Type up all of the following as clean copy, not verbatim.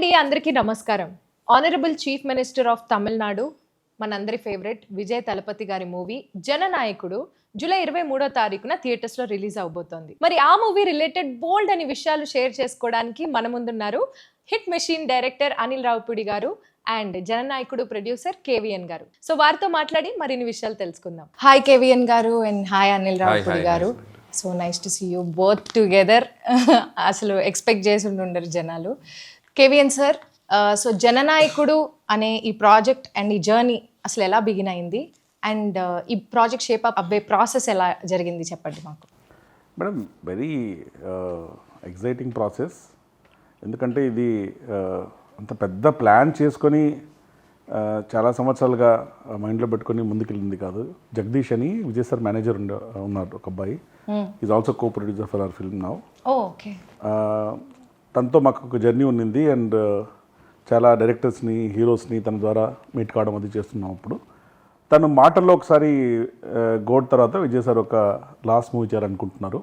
అండి అందరికీ నమస్కారం. Honourable chief minister of Tamil Nadu మనందరి ఫేవరెట్ విజయ్ తలపతి గారి మూవీ జననాయకుడు జూలై 23వ తారీఖున థియేటర్స్ లో రిలీజ్ అవబోతోంది. మరి ఆ మూవీ రిలేటెడ్ బోల్డ్ అని విషయాలు షేర్ చేసుకోవడానికి మన ముందున్నారు hit machine director Anil Ravipudi గారు అండ్ జననాయకుడు ప్రొడ్యూసర్ కేవీఎన్ గారు. సో వారితో మాట్లాడి మరిన్ని విషయాలు తెలుసుకుందాం. హాయ్ కేవీఎన్ గారు అండ్ హాయ్ అనిల్ రావిపూడి గారు. So nice to see you both together. అసలు ఎక్స్పెక్ట్ చేసి ఉండరు జనాలు. కేవీఎన్ సార్, సో జననాయకుడు అనే ఈ ప్రాజెక్ట్ అండ్ ఈ జర్నీ అసలు ఎలా బిగిన్ అయింది అండ్ ఈ ప్రాజెక్ట్ షేప్ అప్ అవ్వే ప్రాసెస్ ఎలా జరిగింది చెప్పండి మాకు. Madam, very exciting process. ఎందుకంటే ఇది అంత పెద్ద ప్లాన్ చేసుకొని చాలా సంవత్సరాలుగా మైండ్లో పెట్టుకొని ముందుకెళ్ళింది కాదు. జగదీష్ అని విజయ్ సార్ మేనేజర్ ఉన్నారు, ఒక అబ్బాయి. Is also co producer for hour film now. Okay. తనతో మాకు ఒక జర్నీ ఉన్నింది అండ్ చాలా డైరెక్టర్స్ని, హీరోస్ని తన ద్వారా మీట్ కావడం అది చేస్తున్నాం. అప్పుడు తను మాటల్లో ఒకసారి గోడ్ తర్వాత విజయ్ సార్ ఒక లాస్ట్ మూవీ చేయాలనుకుంటున్నారు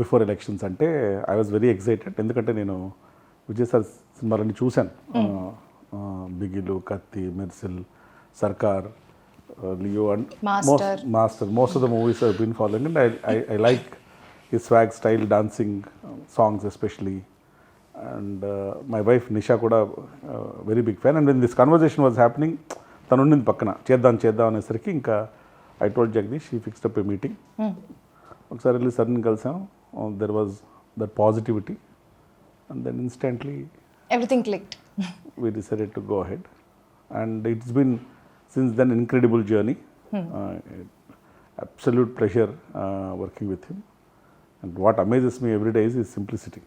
బిఫోర్ ఎలక్షన్స్ అంటే ఐ వాజ్ వెరీ ఎక్సైటెడ్. ఎందుకంటే నేను విజయ్ సార్ సినిమాలన్నీ చూశాను. బిగిలు, Kaththi, Mersal, Sarkar, Leo and Master. Most of the movies I been following and I like his swag style, dancing, songs especially. And my wife Nisha kuda very big fan. And when this conversation was happening, tanu unnindi pakkana cheddam anesariki inka I told Jagdish, he fixed up a meeting. Okkasari elli sudden kalsam, there was that positivity and then instantly everything clicked. We decided to go ahead and it's been since then incredible journey. Absolute pleasure working with him. And what amazes me every day is his simplicity.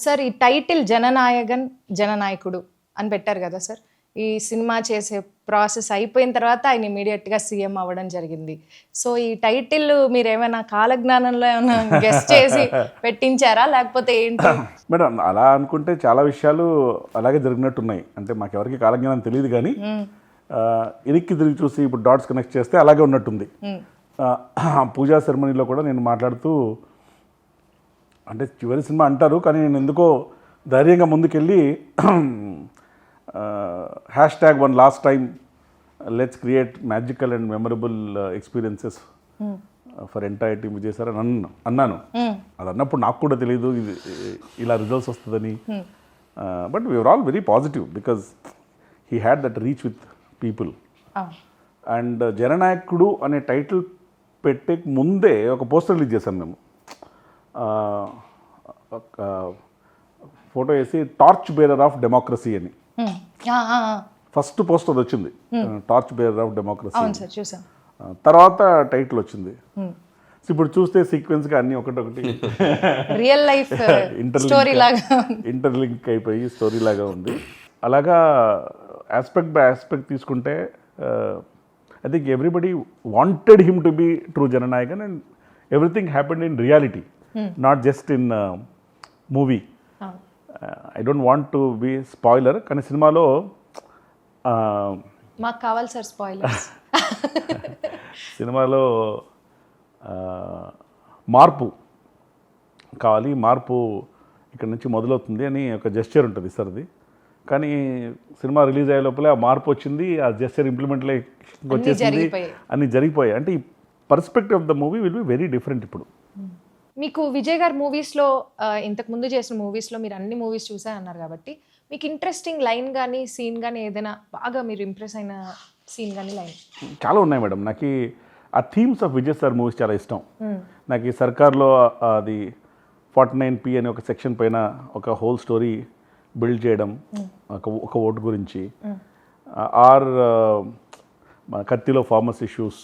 Sir, ఈ title జననాయకుడు అని పెట్టారు కదా sir. ఈ cinema చేసే process అయిపోయిన తర్వాత ఆయన ఇమీడియట్గా సీఎం అవ్వడం జరిగింది. సో ఈ టైటిల్ మీరు ఏమైనా కాలజ్ఞానంలో ఏమైనా గెస్ట్ చేసి పెట్టించారా లేకపోతే ఏంటి? మేడం, అలా అనుకుంటే చాలా విషయాలు అలాగే జరిగినట్టున్నాయి. అంటే మాకెవరికి కాలజ్ఞానం తెలియదు కానీ ఇరికి తిరిగి చూసి ఇప్పుడు డాట్స్ కనెక్ట్ చేస్తే అలాగే ఉన్నట్టుంది. పూజా సెరమనీలో కూడా నేను మాట్లాడుతూ, అంటే చివరి సినిమా అంటారు కానీ నేను ఎందుకో ధైర్యంగా ముందుకెళ్ళి #1 last time let's create magical and memorable experiences for entire team Vijay sir అని అన్నాను. అది అన్నప్పుడు నాకు కూడా తెలియదు ఇది ఇలా రిజల్ట్స్ వస్తుందని. But we are all very positive because he had that reach with people. And Jananayakudu అనే టైటిల్ పెట్టే ముందే ఒక పోస్టర్ రిలీజ్ చేశాం మేము. ఒక ఫోటో వేసి టార్చ్ బేరర్ ఆఫ్ డెమోక్రసీ అని ఫస్ట్ పోస్టర్ వచ్చింది. Torch bearer of democracy. తర్వాత టైటిల్ వచ్చింది. ఇప్పుడు చూస్తే సీక్వెన్స్గా అన్ని ఒకటొకటి రియల్ లైఫ్ ఇంటర్లింక్ అయిపోయి స్టోరీ లాగా ఉంది. అలాగా ఆస్పెక్ట్ బై ఆస్పెక్ట్ తీసుకుంటే I think everybody wanted him to be true Jananayakan and everything happened in reality, not just in movie. I don't want to be spoiler, కానీ సినిమాలో మాకు కావాలి sir spoilers. సినిమాలో మార్పు కావాలి, మార్పు ఇక్కడ నుంచి మొదలవుతుంది అని ఒక జెస్చర్ ఉంటుంది సార్ది. కానీ సినిమా రిలీజ్ అయ్యే లోపలే ఆ మార్పు వచ్చింది, ఆ జెస్చర్ ఇంప్లిమెంట్లో వచ్చేసింది, అన్నీ జరిగిపోయాయి. అంటే ఈ perspective of the movie will be very different. ఇప్పుడు మీకు విజయ్ గారి మూవీస్లో, ఇంతకుముందు చేసిన మూవీస్లో మీరు అన్ని మూవీస్ చూసారన్నారు కాబట్టి మీకు ఇంట్రెస్టింగ్ లైన్ కానీ సీన్ కానీ ఏదైనా బాగా మీరు ఇంప్రెస్ అయిన సీన్ కానీ లైన్? చాలా ఉన్నాయి మేడం. నాకు ఆ themes of Vijay sir movies చాలా ఇష్టం. నాకు ఈ సర్కార్లో అది 49P అనే ఒక సెక్షన్ పైన ఒక హోల్ స్టోరీ బిల్డ్ చేయడం, ఒక ఓటు గురించి. ఆర్ కత్తిలో ఫార్మస్ ఇష్యూస్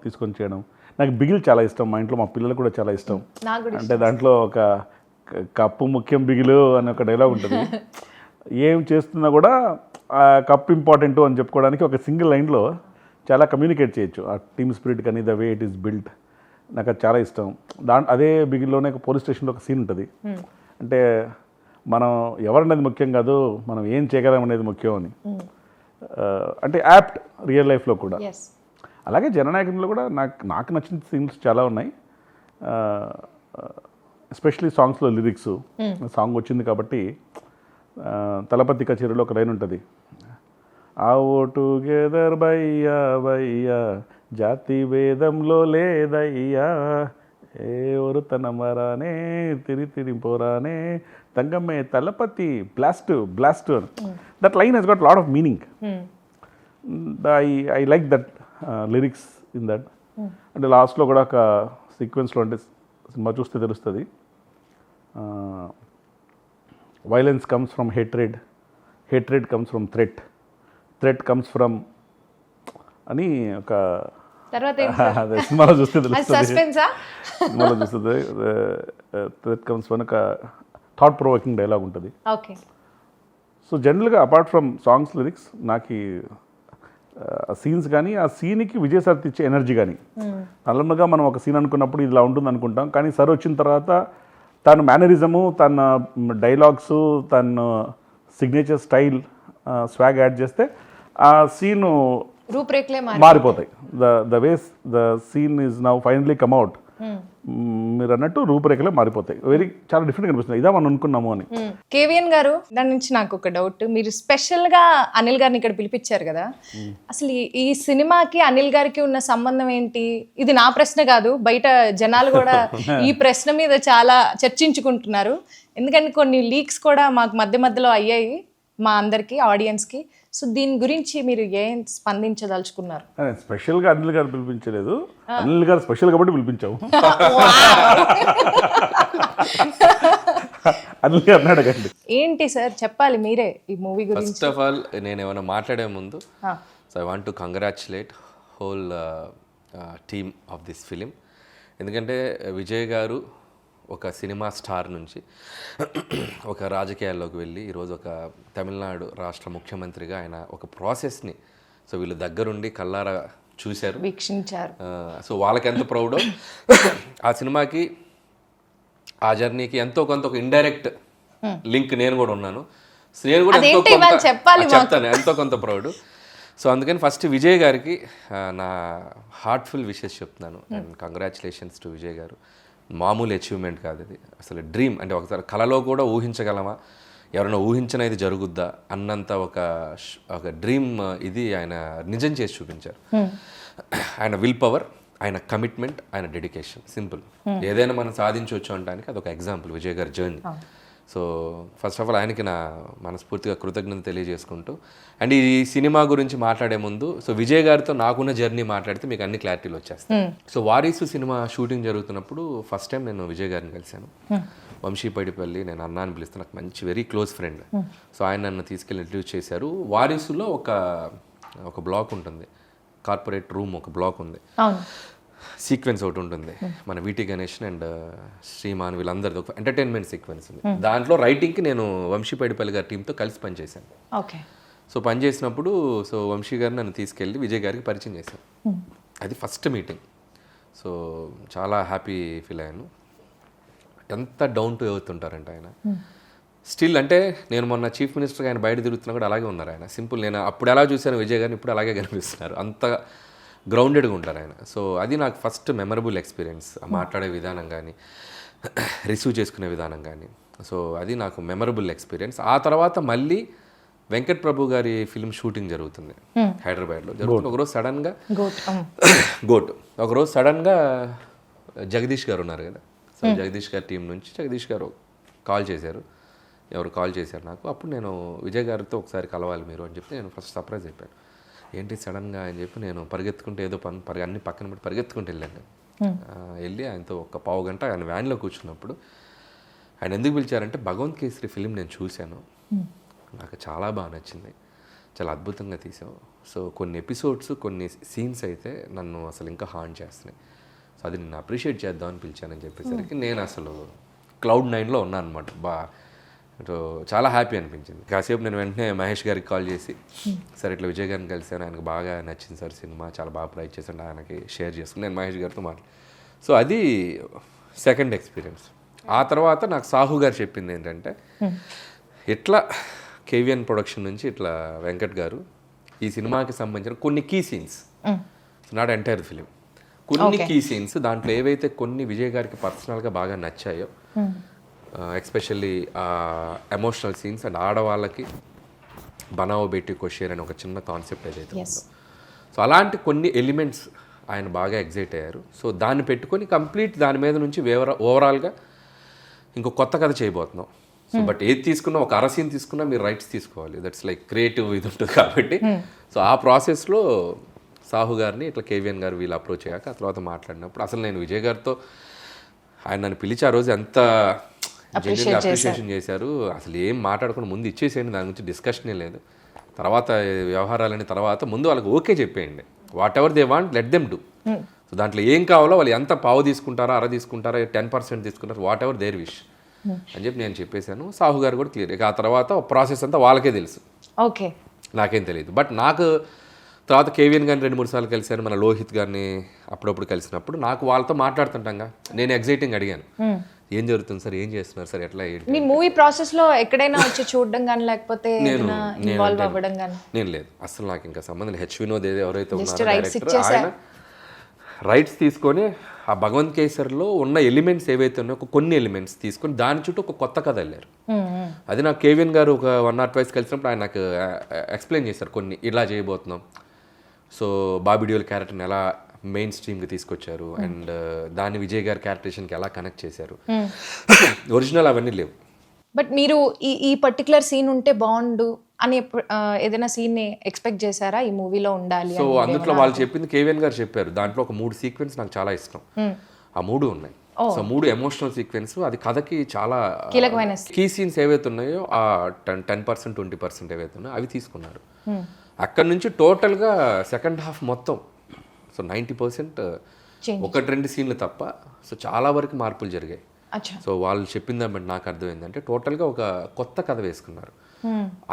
తీసుకొని చేయడం. నాకు బిగిల్ చాలా ఇష్టం. మా ఇంట్లో మా పిల్లలు కూడా చాలా ఇష్టం. అంటే దాంట్లో ఒక కప్పు ముఖ్యం బిగిలు అనే ఒక డైలాగ్ ఉంటుంది. ఏం చేస్తున్నా కూడా ఆ కప్ ఇంపార్టెంట్ అని చెప్పుకోవడానికి ఒక సింగిల్ లైన్లో చాలా కమ్యూనికేట్ చేయొచ్చు. ఆ టీమ్ స్పిరిట్ కానీ the way it is built నాకు అది చాలా ఇష్టం. అదే బిగిల్లోనే ఒక పోలీస్ స్టేషన్లో ఒక సీన్ ఉంటుంది. అంటే మనం ఎవరనేది ముఖ్యం కాదు, మనం ఏం చేయగలం అనేది ముఖ్యం అని. అంటే యాప్ట్ రియల్ లైఫ్లో కూడా. అలాగే జననాయకునిలో కూడా నాకు నచ్చిన సీన్స్ చాలా ఉన్నాయి. ఎస్పెషలీ సాంగ్స్లో లిరిక్స్ సాంగ్ వచ్చింది కాబట్టి తలపతి కచేరీలో ఒక లైన్ ఉంటుంది, ఆవో టుగెదర్ బయ్యా బయ్యా జాతి భేదంలో లేదయ్యా ఏ ఒరుతన మరానే తిరి పోరానే తంగమ్మే Thalapathy blast blast that line he's got lot of meaning. I like that lyrics in that. అంటే లాస్ట్లో కూడా ఒక సీక్వెన్స్లో, అంటే సినిమా చూస్తే తెలుస్తుంది, violence comes from hatred, hatred comes from threat, threat comes from అని ఒక తర్వాత అదే సినిమాలో చూస్తే తెలుస్తుంది, సస్పెన్సా సినిమాలో చూస్తుంది థ్రెట్ కమ్స్ ఫ్రమ్ ఒక థాట్ ప్రొవోకింగ్ డైలాగ్ ఉంటుంది. ఓకే. సో జనరల్గా అపార్ట్ ఫ్రమ్ సాంగ్స్ లిరిక్స్ నాకు ఆ సీన్స్ కానీ ఆ సీన్కి విజయ్ సార్ ఇచ్చే ఎనర్జీ కానీ, నార్మల్గా మనం ఒక సీన్ అనుకున్నప్పుడు ఇలా ఉంటుంది అనుకుంటాం, కానీ సార్ వచ్చిన తర్వాత తన మేనరిజము, తన డైలాగ్స్, తన సిగ్నేచర్ స్టైల్, స్వాగ్ యాడ్ చేస్తే ఆ సీను రూపురేఖలే మారిపోతాయి. The ways the scene is now finally come out, మీరు అన్నట్టు రూపురేఖలే మారిపోతాయి. చాలా డిఫరెంట్ కనిపిస్తుంది, ఇదా మనం అనుకున్నాము అని. కేవిఎన్ గారు, దాని నుంచి నాకు ఒక డౌట్, మీరు స్పెషల్ గా అనిల్ గారిని ఇక్కడ పిలిపించారు కదా, అసలు ఈ సినిమాకి అనిల్ గారికి ఉన్న సంబంధం ఏంటి? ఇది నా ప్రశ్న కాదు, బయట జనాలు కూడా ఈ ప్రశ్న మీద చాలా చర్చించుకుంటున్నారు. ఎందుకంటే కొన్ని లీక్స్ కూడా మాకు మధ్య మధ్యలో అయ్యాయి మా అందరికి, ఆడియన్స్ కి. సో దీని గురించి మీరు ఏం స్పందించదలుచుకున్నారు? స్పెషల్గా అనిల్ గారు పిలిపించలేదు, అనిల్ గారు స్పెషల్ కాబట్టి పిలిపించాము. అనిల్ గారు అడగండి. ఏంటి సార్ చెప్పాలి మీరే ఈ మూవీ గురించి. ఫస్ట్ ఆఫ్ ఆల్ నేను ఏమైనా మాట్లాడే ముందు, so I want to congratulate whole team of this film. ఎందుకంటే విజయ్ గారు ఒక సినిమా స్టార్ నుంచి ఒక రాజకీయాల్లోకి వెళ్ళి ఈరోజు ఒక తమిళనాడు రాష్ట్ర ముఖ్యమంత్రిగా ఆయన ఒక ప్రాసెస్ని సో వీళ్ళు దగ్గరుండి కల్లారా చూశారు, వీక్షించారు. సో వాళ్ళకి ఎంత ప్రౌడో ఆ సినిమాకి, ఆ జర్నీకి ఎంతో కొంత ఒక ఇండైరెక్ట్ లింక్ నేను కూడా ఉన్నాను. సో నేను కూడా చెప్తాను ఎంతో కొంత ప్రౌడ్. సో అందుకని ఫస్ట్ విజయ్ గారికి నా హార్ట్ఫుల్ విషెస్ చెప్తున్నాను. అండ్ కంగ్రాచులేషన్స్ టు విజయ్ గారు. మామూలు అచీవ్మెంట్ కాదు ఇది, అసలు డ్రీమ్. అంటే ఒకసారి కళలో కూడా ఊహించగలమా, ఎవరైనా ఊహించిన ఇది జరుగుద్దా అన్నంత ఒక డ్రీమ్ ఇది ఆయన నిజం చేసి చూపించారు. ఆయన విల్ పవర్, ఆయన కమిట్మెంట్, ఆయన డెడికేషన్, సింపుల్. ఏదైనా మనం సాధించవచ్చు అనడానికి అదొక ఎగ్జాంపుల్ విజయ్ గారి journey. So first of all ఆయనకి నా మనస్ఫూర్తిగా కృతజ్ఞత తెలియజేసుకుంటూ, అండ్ ఈ సినిమా గురించి మాట్లాడే ముందు సో విజయ్ గారితో నాకున్న జర్నీ మాట్లాడితే మీకు అన్ని క్లారిటీలు వచ్చేస్తాయి. సో వారీసు సినిమా షూటింగ్ జరుగుతున్నప్పుడు ఫస్ట్ టైం నేను విజయ్ గారిని కలిశాను. వంశీపైడిపల్లి, నేను అన్న అని పిలుస్తాను, నాకు మంచి వెరీ క్లోజ్ ఫ్రెండ్. సో ఆయన నన్ను తీసుకెళ్ళి ఇంట్రడ్యూస్ చేశారు. వారీసులో ఒక బ్లాక్ ఉంటుంది, కార్పొరేట్ రూమ్ ఒక బ్లాక్ ఉంది, సీక్వెన్స్ ఒకటి ఉంటుంది. మన వీటి గణేష్ అండ్ శ్రీమాన్ వీళ్ళందరిది ఒక ఎంటర్టైన్మెంట్ సీక్వెన్స్ ఉంది. దాంట్లో రైటింగ్కి నేను వంశీపైడిపల్లి గారి టీంతో కలిసి పనిచేశాను. ఓకే. సో పనిచేసినప్పుడు సో వంశీ గారు నన్ను తీసుకెళ్ళి విజయ్ గారికి పరిచయం చేశాను. అది ఫస్ట్ మీటింగ్. సో చాలా హ్యాపీ ఫీల్ అయ్యాను. ఎంత డౌన్ టు ఎర్త్ ఉంటారంటే ఆయన స్టిల్. అంటే నేను మొన్న చీఫ్ మినిస్టర్గా ఆయన బయట తిరుగుతున్నా కూడా అలాగే ఉన్నారు ఆయన. సింపుల్, నేను అప్పుడు ఎలా చూశాను విజయ్ గారిని ఇప్పుడు అలాగే కనిపిస్తున్నారు. అంత గ్రౌండెడ్గా ఉంటారు ఆయన. సో అది నాకు ఫస్ట్ మెమరబుల్ ఎక్స్పీరియన్స్. మాట్లాడే విధానం కానీ, రిసీవ్ చేసుకునే విధానం కానీ, సో అది నాకు మెమరబుల్ ఎక్స్పీరియన్స్. ఆ తర్వాత మళ్ళీ వెంకట్ ప్రభు గారి ఫిల్మ్ షూటింగ్ జరుగుతుంది హైదరాబాద్లో. జరుగుతుంది. ఒకరోజు సడన్గా ఒకరోజు సడన్గా జగదీష్ గారు ఉన్నారు కదా, సో జగదీష్ గారి టీం నుంచి జగదీష్ గారు కాల్ చేశారు. ఎవరు కాల్ చేశారు నాకు. అప్పుడు నేను విజయ్ గారితో ఒకసారి కలవాలి మీరు అని చెప్పి నేను ఫస్ట్ సర్ప్రైజ్ అయిపోయాను. ఏంటి సడన్గా అని చెప్పి నేను పరిగెత్తుకుంటే ఏదో అన్ని పక్కన పెట్టి పరిగెత్తుకుంటూ వెళ్ళాను. వెళ్ళి ఆయనతో ఒక పావు గంట ఆయన వ్యాన్లో కూర్చున్నప్పుడు ఆయన ఎందుకు పిలిచారంటే భగవంత్ కేసరి ఫిలిం నేను చూశాను, నాకు చాలా బాగా నచ్చింది, చాలా అద్భుతంగా తీసావు. సో కొన్ని ఎపిసోడ్స్, కొన్ని సీన్స్ అయితే నన్ను అసలు ఇంకా హార్న్ చేస్తున్నాయి. సో అది నేను అప్రిషియేట్ చేద్దామని పిలిచానని చెప్పేసరికి నేను అసలు క్లౌడ్ 9లో ఉన్నాను అనమాట. సో చాలా హ్యాపీ అనిపించింది. కాసేపు నేను వెంటనే మహేష్ గారికి కాల్ చేసి, సార్ ఇట్లా విజయ్ గారిని కలిసాను, ఆయనకు బాగా నచ్చింది సార్ సినిమా, చాలా బాగా ప్రైజ్ చేశాను, ఆయనకి షేర్ చేసుకుని నేను మహేష్ గారితో సో అది సెకండ్ ఎక్స్పీరియన్స్. ఆ తర్వాత నాకు సాహు గారు చెప్పింది ఏంటంటే, ఇట్లా కేవిఎన్ ప్రొడక్షన్ నుంచి ఇట్లా వెంకట్ గారు ఈ సినిమాకి సంబంధించిన కొన్ని key scenes, not entire film, కొన్ని కీ సీన్స్ దాంట్లో ఏవైతే కొన్ని విజయ్ గారికి పర్సనల్గా బాగా నచ్చాయో, ఎస్పెషల్లీ ఎమోషనల్ సీన్స్ అండ్ ఆడవాళ్ళకి బనావో బేటీ కోషేర్ అని ఒక చిన్న కాన్సెప్ట్ ఏదైతే ఉందో, సో అలాంటి కొన్ని ఎలిమెంట్స్ ఆయన బాగా ఎగ్జైట్ అయ్యారు. సో దాన్ని పెట్టుకొని కంప్లీట్ దాని మీద నుంచి ఓవరాల్గా ఇంకో కొత్త కథ చేయబోతున్నాం. సో బట్ ఏది తీసుకున్నా, ఒక అరసీన్ తీసుకున్నా మీరు రైట్స్ తీసుకోవాలి, దట్స్ లైక్ క్రియేటివ్ ఇది ఉంటుంది కాబట్టి. సో ఆ ప్రాసెస్లో సాహు గారిని ఇట్లా కేవీఎన్ గారు వీళ్ళు అప్రోచ్ అయ్యాక ఆ తర్వాత మాట్లాడినప్పుడు అసలు నేను విజయ్ గారితో ఆయన నన్ను పిలిచి ఆ రోజు ఎంత జెన్యున్గా అప్రిషియేషన్ చేశారు. అసలు ఏం మాట్లాడకుండా ముందు ఇచ్చేసేయండి, దాని గురించి డిస్కషనే లేదు, తర్వాత వ్యవహారాలని తర్వాత ముందు వాళ్ళకి ఓకే చెప్పేయండి, what ever they want let them do. So దాంట్లో ఏం కావాలో వాళ్ళు ఎంత పావు తీసుకుంటారో, అర తీసుకుంటారో, 10% తీసుకుంటారో, వాట్ ఎవర్ దేర్ విష్ అని చెప్పి నేను చెప్పేశాను. సాహు గారు కూడా క్లియర్. ఇక ఆ తర్వాత ప్రాసెస్ అంతా వాళ్ళకే తెలుసు, ఓకే, నాకేం తెలియదు. బట్ నాకు తర్వాత కేవీఎన్ గారిని 2-3 సార్లు కలిశాను, మన లోహిత్ గారిని అప్పుడప్పుడు కలిసినప్పుడు నాకు వాళ్ళతో మాట్లాడుతుంటాగా నేను ఎగ్జైటింగ్ అడిగాను, ఏం జరుగుతుంది సార్, ఏం చేస్తున్నారు సార్, ఎట్లా ఏంటి. మీ మూవీ ప్రాసెస్ లో ఎక్కడైనా వచ్చి చూడడం కానీ లేకపోతే ఇన్వాల్వ్ అవ్వడం కానీ? నేను లేదు అసలు, నాకు ఇంకా సంబంధం లేదు. హెచ్ వినోద్ ఎవరైతే ఉన్నారో డైరెక్టర్, ఆయన రైట్స్ తీసుకొని ఆ భగవంత్ కేసర్లో ఉన్న ఎలిమెంట్స్ ఏవైతే ఉన్నాయో కొన్ని ఎలిమెంట్స్ తీసుకొని దాని చుట్టూ ఒక కొత్త కథ వెళ్ళారు. అది నాకు కేవీఎన్ గారు ఒక 1 or 2 కలిసినప్పుడు ఆయన నాకు ఎక్స్ప్లెయిన్ చేశారు కొన్ని, ఇలా చేయబోతున్నాం. సో బాబీ డియోల్ క్యారెక్టర్ని ఎలా మెయిన్ స్ట్రీమ్కి తీసుకొచ్చారు అండ్ దాన్ని విజయ్ గారి క్యారెక్టరేషన్కి ఎలా కనెక్ట్ చేశారు. ఒరిజినల్ అవన్నీ లేవు. బట్ మీరు ఈ పర్టికులర్ సీన్ ఉంటే బాగుండు అని ఏదైనా సీన్ ని ఎక్స్పెక్ట్ చేశారా ఈ మూవీలో ఉండాలి? సో అందులో వాళ్ళు చెప్పింది కేవీఎన్ గారు చెప్పారు, దాంట్లో ఒక 3 సీక్వెన్స్ నాకు చాలా ఇష్టం. ఆ 3 ఉన్నాయి. సో 3 ఎమోషనల్ సీక్వెన్స్, అది కథకి చాలా కీలకమైన కీ సీన్స్ ఏవైతే ఉన్నాయో ఆ 10% 20% ఏవైతే ఉన్నాయో అవి తీసుకున్నారు. అక్కడ నుంచి టోటల్గా సెకండ్ హాఫ్ మొత్తం సో 90% 1-2 సీన్లు తప్ప సో చాలా వరకు మార్పులు జరిగాయి. సో వాళ్ళు చెప్పింది బట్టి నాకు అర్థమైందంటే టోటల్గా ఒక కొత్త కథ వేసుకున్నారు.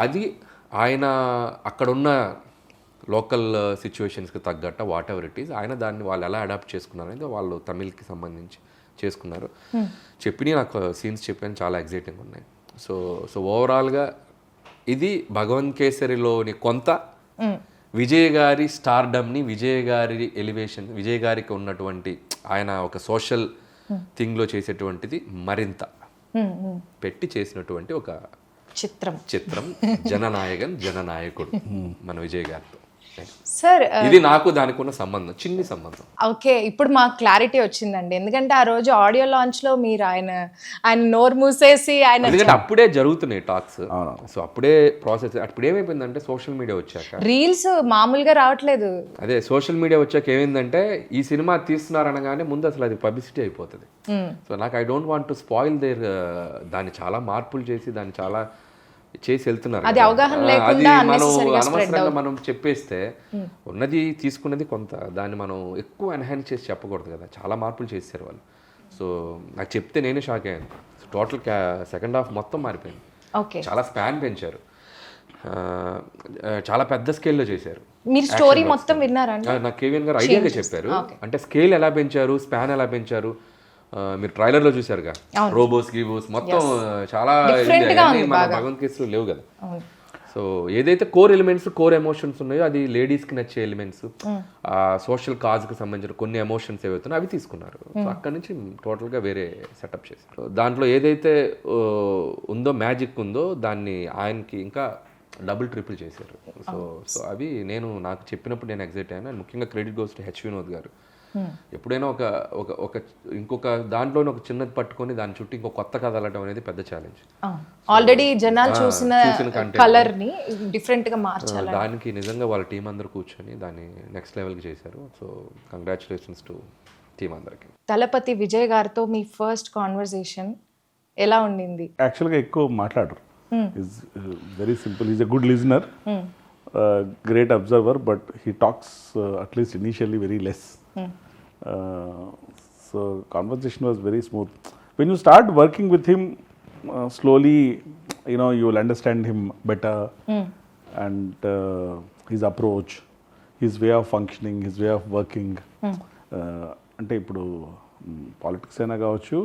అది ఆయన అక్కడున్న లోకల్ సిచ్యువేషన్స్కి తగ్గట్ట వాట్ ఎవర్ ఇట్ ఈస్, ఆయన దాన్ని వాళ్ళు ఎలా అడాప్ట్ చేసుకున్నారు అనేది వాళ్ళు తమిళ్కి సంబంధించి చేసుకున్నారు. చెప్పి నాకు సీన్స్ చెప్పాను, చాలా ఎగ్జైటింగ్ ఉన్నాయి. సో సో ఓవరాల్గా ఇది భగవంత్ కేసరిలోని కొంత విజయ్ గారి స్టార్డమ్ని, విజయ్ గారి ఎలివేషన్, విజయ్ గారికి ఉన్నటువంటి ఆయన ఒక సోషల్ థింగ్లో చేసేటువంటిది మరింత పెట్టి చేసినటువంటి ఒక చిత్రం జననాయకుడు మన విజయ్ గారితో. సార్ ఇది నాకు దానికి ఉన్న సంబంధం, చిన్ని సంబంధం. ఓకే, ఇప్పుడు మాకు క్లారిటీ వచ్చిందండి. ఎందుకంటే ఆ రోజు ఆడియో లాంచ్ లో మీరు ఆయన నోరు మూసేసి ఆయన, ఎందుకంటే అప్పుడే జరుగుతున్నాయి టాక్స్. సో అప్పుడే ప్రాసెస్, అప్పుడు ఏమైపోయిందంటే సోషల్ మీడియా వచ్చాక రీల్స్ మామూలుగా రావట్లేదు. అదే సోషల్ మీడియా వచ్చాక ఏమైందంటే ఈ సినిమా తీస్తున్నారనగానే ముందు అసలు అది పబ్లిసిటీ అయిపోతుంది. సో నాకు I don't want to spoil there, దాన్ని చాలా మార్పులు చేసి దాన్ని చాలా చేసి వెళ్తున్నారు. అది అవగాహన లేకుండా అనవసరంగా మనం చెప్పేస్తే ఉన్నది తీసుకున్నది కొంత, దాన్ని మనం ఎక్కువ ఎన్హాన్స్ చేసి చెప్పకూడదు కదా. చాలా మార్పులు చేశారు వాళ్ళు. సో నాకు చెప్తే నేనే షాక్ అయ్యాను. టోటల్ సెకండ్ హాఫ్ మొత్తం మారిపోయింది. చాలా స్పాన్ పెంచారు, చాలా పెద్ద స్కేల్లో చేశారు. మీరు స్టోరీ మొత్తం విన్నారా? నాకు కేవీఎన్ గారు ఐడియాగా చెప్పారు, అంటే స్కేల్ ఎలా పెంచారు, స్పాన్ ఎలా పెంచారు. మీరు ట్రైలర్ లో చూసారుగా, రోబోస్ గీబోస్ మొత్తం చాలా మన భగవంత్ కేసులో లేవు కదా. సో ఏదైతే కోర్ ఎలిమెంట్స్, కోర్ ఎమోషన్స్ ఉన్నాయో అది లేడీస్కి నచ్చే ఎలిమెంట్స్, ఆ సోషల్ కాజ్కి సంబంధించిన కొన్ని ఎమోషన్స్ ఏవైతున్నాయో అవి తీసుకున్నారు. సో అక్కడ నుంచి టోటల్గా వేరే సెటప్ చేశారు. దాంట్లో ఏదైతే ఉందో మ్యాజిక్ ఉందో దాన్ని ఆయనకి ఇంకా డబుల్ ట్రిపుల్ చేశారు. సో సో అవి నాకు చెప్పినప్పుడు నేను ఎగ్జైట్ అయ్యాను. ముఖ్యంగా credit goes to H Vinod గారు. ఎప్పుడైనా ఒక ఇంకొక దాంట్లోనే ఒక చిన్నది పట్టుకొని దాని చుట్టూ ఇంకో కొత్త కథ అలటం అనేది పెద్ద ఛాలెంజ్. ఆల్రెడీ జనాలు చూసిన కలర్ ని డిఫరెంట్ గా మార్చాలి. దానికి నిజంగా వాళ్ళ టీం అందరూ కూర్చొని దాన్ని నెక్స్ట్ లెవెల్కి చేశారు. సో కంగ్రాచులేషన్స్ టు టీం అందరికి. తలపతి విజయ్ గారితో మీ ఫస్ట్ కాన్వర్సేషన్ ఎలా ఉండింది? యాక్చువల్గా ఎక్కువ మాట్లాడరు. Is very simple. Is a good listener, great observer, but he talks at least initially very less. So conversation was very smooth. When you start working with him, slowly, you will understand him better, and his approach, his way of functioning, his way of working. అంటే ఇప్పుడు politics అయినా కావచ్చు,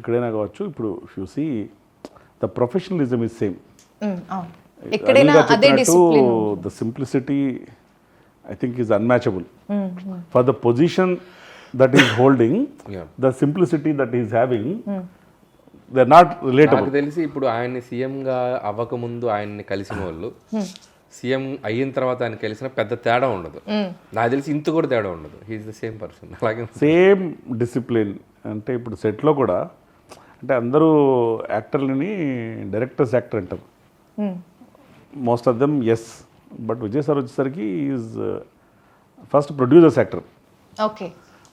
ఎక్కడైనా కావచ్చు, ఇప్పుడు if you see the professionalism is same. The simplicity I think is unmatchable. For the position that is holding, Yeah. The simplicity that is having, they are not relatable. నాకు తెలిసి ఇప్పుడు ఆయన్ని సీఎంగా అవ్వకముందు ఆయన్ని కలిసిన వాళ్ళు సీఎం అయిన తర్వాత ఆయన కలిసిన పెద్ద తేడా ఉండదు. నాకు తెలిసి ఇంత కూడా తేడా ఉండదు. He is the same person. అలాగే సేమ్ డిసిప్లిన్. అంటే ఇప్పుడు సెట్లో కూడా అంటే అందరూ యాక్టర్లని డైరెక్టర్స్ యాక్టర్ అంటారు, most of them yes. But Vijay sir వచ్చేసరికి is first producers actor. Okay,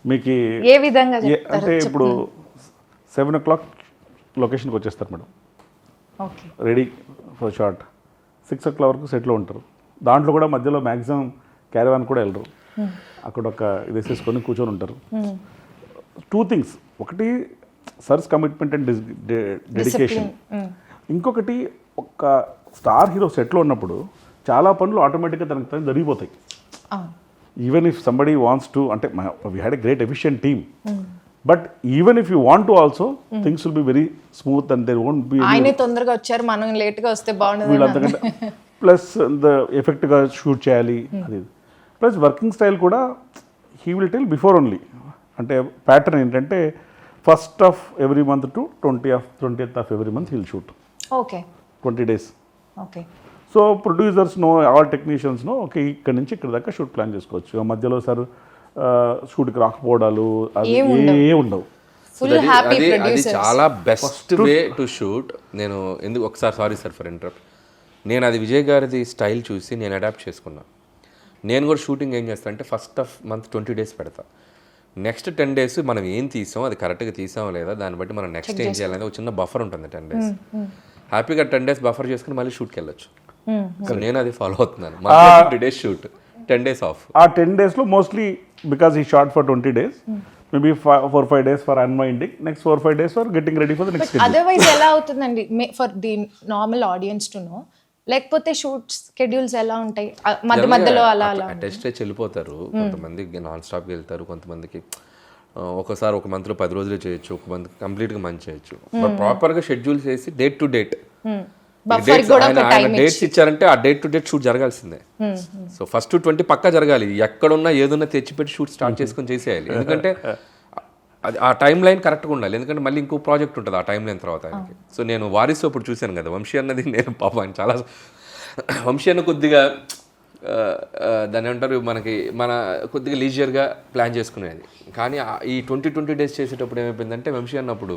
మీకు ఏ విధంగా అంటే ఇప్పుడు 7 o'clock లొకేషన్కి వచ్చేస్తారు madam, okay, ready for shot. 6 o'clock వరకు సెట్లో ఉంటారు. దాంట్లో కూడా మధ్యలో మ్యాక్సిమం క్యారవాన్ కూడా వెళ్ళరు, అక్కడ ఒక ఇది వేసేసుకొని కూర్చొని ఉంటారు. 2 things, ఒకటి సర్స్ కమిట్మెంట్ అండ్ డెడికేషన్, ఇంకొకటి ఒక స్టార్ హీరో సెట్లో ఉన్నప్పుడు చాలా పనులు ఆటోమేటిక్గా తనకు జరిగిపోతాయి. Even if somebody wants to, అంటే we had a great efficient team, but even if you want to also things will be very smooth and there won't be ఆయనే తొందరగా వచ్చారు, మనం లేట్గా వస్తే బాగుండదు. వీళ్ళంతకంటే ప్లస్ ద ఎఫెక్ట్గా షూట్ చేయాలి అది. ప్లస్ వర్కింగ్ స్టైల్ కూడా he will tell before only. అంటే ప్యాటర్న్ ఏంటంటే 1st of every month to 20th of every month he'll shoot. Okay, 20 days. Okay. So producers know, all technicians know, okay ఇక్కడ నుంచి ఇక్కడ దాకా shoot plan చేసుకోవచ్చు. మధ్యలో sir షూట్కి రాకపోవడాలు అది ఏ ఉండవు. ఫుల్ హ్యాపీ అది ప్రొడ్యూసర్స్. చాలా బెస్ట్ వే టు షూట్. నేను ఎందుకు ఒకసారి సారీ సార్ ఫర్ ఇంటరప్ట్, నేను అది విజయ్ గారిది స్టైల్ చూసి నేను అడాప్ట్ చేసుకున్నా. నేను కూడా షూటింగ్ ఏం చేస్తాను అంటే 1st of month 20 days పెడతా. నెక్స్ట్ 10 days మనం ఏం తీసాం, అది కరెక్ట్గా తీసామో లేదా దాన్ని బట్టి మనం నెక్స్ట్ ఏం చేయాలనేది ఒక చిన్న బఫర్ ఉంటుంది 10 days. హ్యాపీగా 10 days బఫర్ చేసుకుని మళ్ళీ షూట్కి వెళ్ళొచ్చు. సో నేను అది ఫాలో అవుతున్నాను. 20 days షూట్, 10 days ఆఫ్. ఆ 10 daysలో మోస్ట్లీ బికాస్ ఈ short for 20 days, maybe 4-5 days for unwinding, next 4-5 days for getting ready for the next. Otherwise ఎలా అవుతుందండి for the normal audience to know, లేకపోతే షూట్ స్కెడ్యూల్స్ ఎలా ఉంటాయి మధ్యలో అలా టెస్ట్ వెళ్ళిపోతారు. కొంతమంది నాన్ స్టాప్కి వెళ్తారు, కొంతమందికి ఒకసారి ఒక మంత్లో 10 రోజులే చేయొచ్చు, ఒక మంత్ కంప్లీట్గా మంచి చేయొచ్చు. బట్ ప్రాపర్గా షెడ్యూల్ చేసి డేట్ టు డేట్ డేట్స్ ఇచ్చారంటే ఆ డేట్ టు డేట్ షూట్ జరగాల్సిందే. సో ఫస్ట్ 20 పక్కా జరగాలి. ఎక్కడున్నా ఏదన్నా తెచ్చిపెట్టి షూట్ స్టార్ట్ చేసుకొని చేసేయాలి. ఎందుకంటే అది ఆ టైం లైన్ కరెక్ట్గా ఉండాలి. ఎందుకంటే మళ్ళీ ఇంకో ప్రాజెక్ట్ ఉంటుంది ఆ టైం లైన్ తర్వాత ఆయనకి. సో నేను వారిసు అప్పుడు చూశాను కదా, వంశీ అన్నది నేను పాప ఆయన చాలా వంశీ అన్న కొద్దిగా దాన్ని ఏమంటారు మనకి మన కొద్దిగా లీజర్గా ప్లాన్ చేసుకునేది. కానీ ఈ 20 days చేసేటప్పుడు ఏమైపోయిందంటే వంశీ అన్నప్పుడు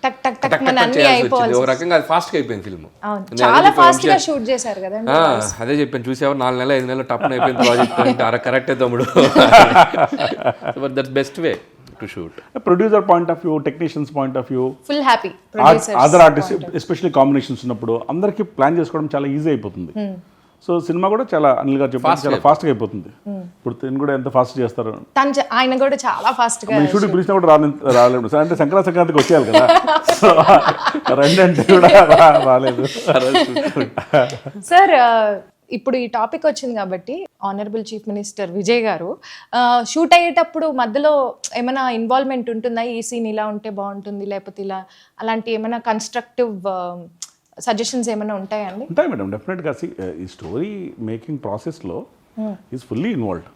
టక్ టక్ టక్ మన అన్ని అయిపోవాలి. ఒక రకంగా అది ఫాస్ట్గా అయిపోయింది ఫిల్మ్. చాలా ఫాస్ట్ గా షూట్ చేశారు కదా. అదే చెప్పాను, చూసావా 4 నెలలు 5 నెలలు టప్ అయిపోయింది ప్రాజెక్ట్ అంటే అర కరెక్టే తమ్ముడు. But that's best way to shoot. Producer point of view, technicians point of view, full happy other artist especially combinations ఉన్నప్పుడు అందరికీ ప్లాన్ చేసుకోవడం చాలా ఈజీ అయిపోతుంది. సో సినిమా కూడా చాలా అనిల్ గారు చెప్పారు చాలా ఫాస్ట్గా అయిపోతుంది. ఇప్పుడు తిని కూడా ఎంత ఫాస్ట్ చేస్తారు, ఆయన కూడా చాలా ఫాస్ట్ గా. షూటింగ్ పిలిచినా కూడా రాలేడు సార్, అంటే సంక్రాంతికి వచ్చేయాలి కదా, సో రెండంటే కూడా రాలేదు సార్. ఇప్పుడు ఈ టాపిక్ వచ్చింది కాబట్టి ఆనరబుల్ చీఫ్ మినిస్టర్ విజయ్ గారు షూట్ అయ్యేటప్పుడు మధ్యలో ఏమైనా ఇన్వాల్వ్మెంట్ ఉంటుందా, ఈ సీన్ ఇలా ఉంటే బాగుంటుంది లేకపోతే ఇలా, అలాంటి ఏమైనా కన్స్ట్రక్టివ్ సజెషన్స్ ఏమైనా ఉంటాయండి? ఉంటాయి మేడం, డెఫినెట్గా. ఈ స్టోరీ మేకింగ్ ప్రాసెస్లో ఈజ్ ఫుల్లీ ఇన్వాల్వ్డ్.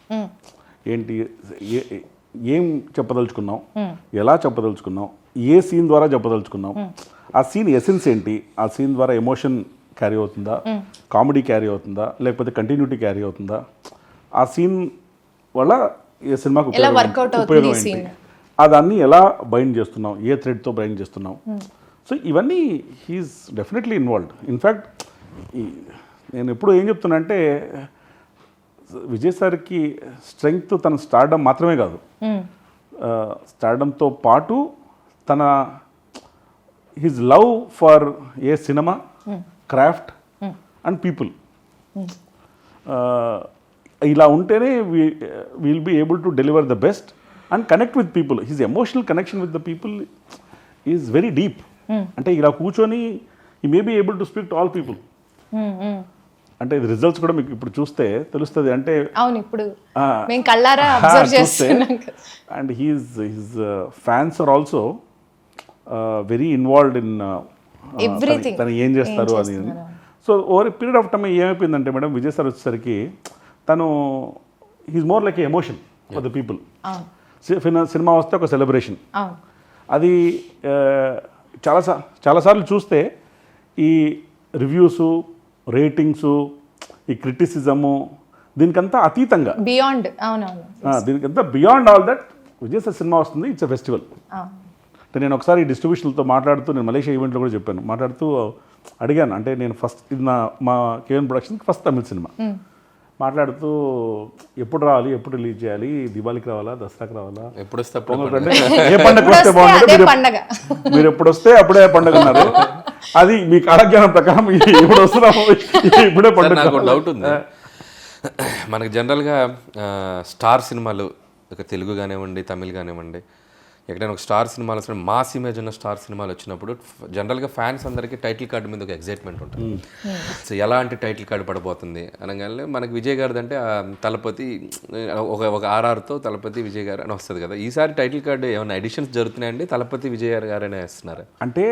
ఏంటి ఏం చెప్పదలుచుకున్నాం, ఎలా చెప్పదలుచుకున్నాం, ఏ సీన్ ద్వారా చెప్పదలుచుకున్నాం, ఆ సీన్ ఎసెన్స్ ఏంటి, ఆ సీన్ ద్వారా ఎమోషన్ క్యారీ అవుతుందా, కామెడీ క్యారీ అవుతుందా, లేకపోతే కంటిన్యూటీ క్యారీ అవుతుందా, ఆ సీన్ వల్ల ఏ సినిమాకు ఉపయోగం ఏంటి, అదాన్ని ఎలా బైండ్ చేస్తున్నాం, ఏ థ్రెడ్తో బైండ్ చేస్తున్నాం. సో ఇవన్నీ హీఈస్ డెఫినెట్లీ ఇన్వాల్వ్డ్. ఇన్ఫ్యాక్ట్ నేను ఎప్పుడు ఏం చెప్తున్నా అంటే విజయ్ సార్కి స్ట్రెంగ్త్ తన స్టార్డమ్ మాత్రమే కాదు, స్టార్డమ్తో పాటు తన హిజ్ లవ్ ఫర్ ఏ సినిమా, క్రాఫ్ట్ అండ్ పీపుల్. ఇలా ఉంటేనే will be able to deliver the best and connect with people. His emotional connection with the people is very deep. అంటే ఇలా కూర్చొని ఈ may be able to speak to all people. అంటే ఇది results కూడా మీకు ఇప్పుడు చూస్తే తెలుస్తుంది. అంటే అవును, ఇప్పుడు మేము కళ్ళారా అబ్జర్వ్ చేస్తున్నాం. And his fans are also very involved in everything, తను ఏం చేస్తారు అది. So over period of time ఏమైపోయిందంటే మేడం, విజయ్ సార్ వచ్చేసరికి తను he's more like emotion for the people. సినిమా వస్తే ఒక సెలబ్రేషన్. అవును. అది చాలాసార్లు చూస్తే ఈ రివ్యూసు, రేటింగ్సు, ఈ క్రిటిసిజము దీనికంతా అతీతంగా బియాండ్. అవునవును. దీనికంతా beyond all that Vijay sir cinema వస్తుంది, ఇట్స్ ఎ ఫెస్టివల్. అంటే నేను ఒకసారి డిస్ట్రిబ్యూషన్లతో మాట్లాడుతూ, నేను మలేషియా ఈవెంట్లో కూడా చెప్పాను, మాట్లాడుతూ అడిగాను, అంటే నేను ఫస్ట్ ఇది మా కేవన్ ప్రొడక్షన్కి ఫస్ట్ తమిళ సినిమా, మాట్లాడుతూ ఎప్పుడు రావాలి, ఎప్పుడు రిలీజ్ చేయాలి, దివాళీకి రావాలా, దసరాకి రావాలా, ఎప్పుడు వస్తే ఏ పండుగ వస్తే బాగుంటుంది, మీరు ఎప్పుడు వస్తే అప్పుడే పండుగ ఉన్నారు. అది మీ కాలజ్ఞానం ప్రకారం ఇప్పుడు వస్తున్నాము, ఇప్పుడే పండుగ. నాకు డౌట్ ఉంది, మనకి జనరల్గా స్టార్ సినిమాలు ఒక తెలుగు కానివ్వండి, తమిళ్ కానివ్వండి, ఎక్కడైనా ఒక స్టార్ సినిమాలు వచ్చిన మాస్ ఇమేజ్ ఉన్న స్టార్ సినిమాలు వచ్చినప్పుడు జనరల్గా ఫ్యాన్స్ అందరికీ టైటిల్ కార్డు మీద ఒక ఎగ్జైట్మెంట్ ఉంటుంది. సో ఎలాంటి టైటిల్ కార్డు పడబోతుంది అనగానే మనకి విజయ్ గారిది అంటే తలపతి ఒక ఆర్ఆర్తో తలపతి విజయ్ గారు అని వస్తుంది కదా. ఈసారి టైటిల్ కార్డు ఏమైనా ఎడిషన్స్ జరుగుతున్నాయండి, తలపతి విజయ్ గారనే వేస్తున్నారు? అంటే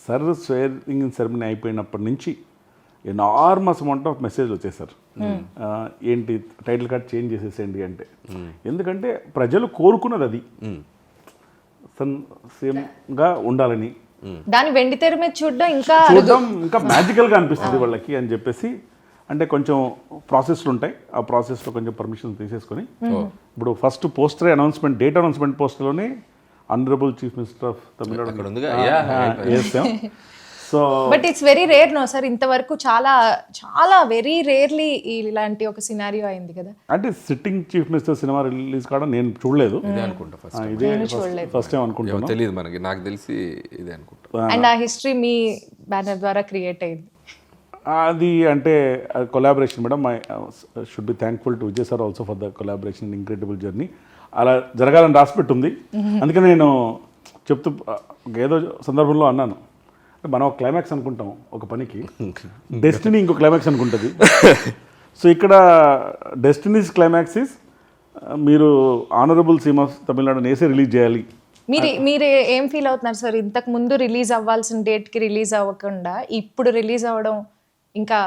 సర్ స్వేరింగ్ సెరమనీ అయిపోయినప్పటి నుంచి ఎనార్మస్ అమౌంట్ ఆఫ్ మెసేజ్ వచ్చేసారు, ఏంటి టైటిల్ కార్డ్ చేంజ్ చేసేసేయండి అంటే. ఎందుకంటే ప్రజలు కోరుకున్నది అది సేమ్గా ఉండాలని, దాని వెండి తెర మీద చూడడం ఇంకా మ్యాజికల్గా అనిపిస్తుంది వాళ్ళకి అని చెప్పేసి. అంటే కొంచెం ప్రాసెస్లు ఉంటాయి, ఆ ప్రాసెస్లో కొంచెం పర్మిషన్ తీసేసుకొని ఇప్పుడు first poster announcement, date announcement పోస్టర్లోనే honourable chief minister of Tamil Nadu వేసాం. So but it's very rare no sir, ఇంతవరకు చాలా చాలా వెరీ రేర్లీ ఇలాంటి ఒక సినారియో అయింది కదా. అంటే sitting chief minister cinema release కావడం నేను చూడలేదు, ఇదే ఫస్ట్ టైం అనుకుంటున్నాను. తెలియదు మనకి, నాకు తెలిసి ఇదే అనుకుంటా. అండ్ ఆ హిస్టరీ మీ బ్యానర్ ద్వారా క్రియేట్ అయింది. అది అంటే collaboration madam. I should be thankful to Vijay sir also for the collaboration, incredible journey. అలా జరగాలని రాసిపెట్టుంది. అందుకని నేను చెప్తూ ఏదో సందర్భంలో అన్నాను, మనం ఒక క్లైమాక్స్ అనుకుంటాం ఒక పనికి, డెస్టినీ ఇంకో క్లైమాక్స్ అనుకుంటుంది. సో ఇక్కడ డెస్టినీస్ క్లైమాక్స్ ఇస్ మీరు ఆనరబుల్ సీమ్ ఆఫ్ తమిళనాడు నేసే రిలీజ్ చేయాలి. మీరు ఏం ఫీల్ అవుతున్నారు సార్, ఇంతకు ముందు రిలీజ్ అవ్వాల్సిన డేట్కి రిలీజ్ అవ్వకుండా ఇప్పుడు రిలీజ్ అవ్వడం ఇంకా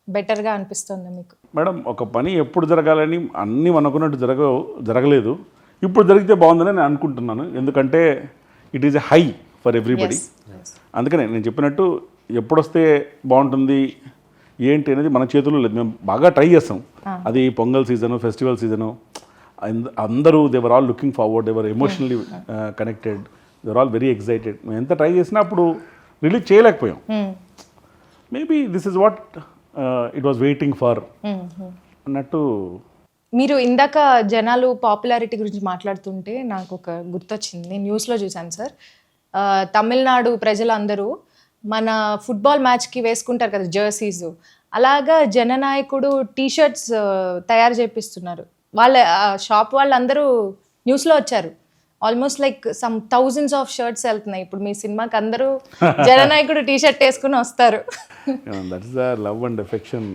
బెటర్గా అనిపిస్తుంది మీకు? మేడం, ఒక పని ఎప్పుడు జరగాలని అన్నీ అనుకున్నట్టు జరగలేదు, ఇప్పుడు జరిగితే బాగుందని నేను అనుకుంటున్నాను. ఎందుకంటే it is a high for everybody. అందుకనే నేను చెప్పినట్టు ఎప్పుడొస్తే బాగుంటుంది ఏంటి అనేది మన చేతుల్లో లేదు. మేము బాగా ట్రై చేస్తాం. అది పొంగల్ సీజను, ఫెస్టివల్ సీజను, అందరూ they were all looking forward, they were emotionally connected, they were all very excited. మేము ఎంత ట్రై చేసినా అప్పుడు రిలీజ్ చేయలేకపోయాం. Maybe this is what it was waiting for అన్నట్టు. మీరు ఇందాక జనాలు పాపులారిటీ గురించి మాట్లాడుతుంటే నాకు ఒక గుర్తొచ్చింది, నేను న్యూస్లో చూశాను సార్. తమిళనాడు ప్రజలందరూ మన ఫుట్బాల్ మ్యాచ్కి వేసుకుంటారు కదా జెర్సీస్, అలాగా జననాయకుడు టీషర్ట్స్ తయారు చేపిస్తున్నారు. వాళ్ళ షాప్ వాళ్ళందరూ న్యూస్లో వచ్చారు. Almost like some thousands of shirts వెళ్తున్నాయి ఇప్పుడు మీ సినిమాకి. అందరూ జననాయకుడు టీషర్ట్ వేసుకుని వస్తారు. That is the love and affection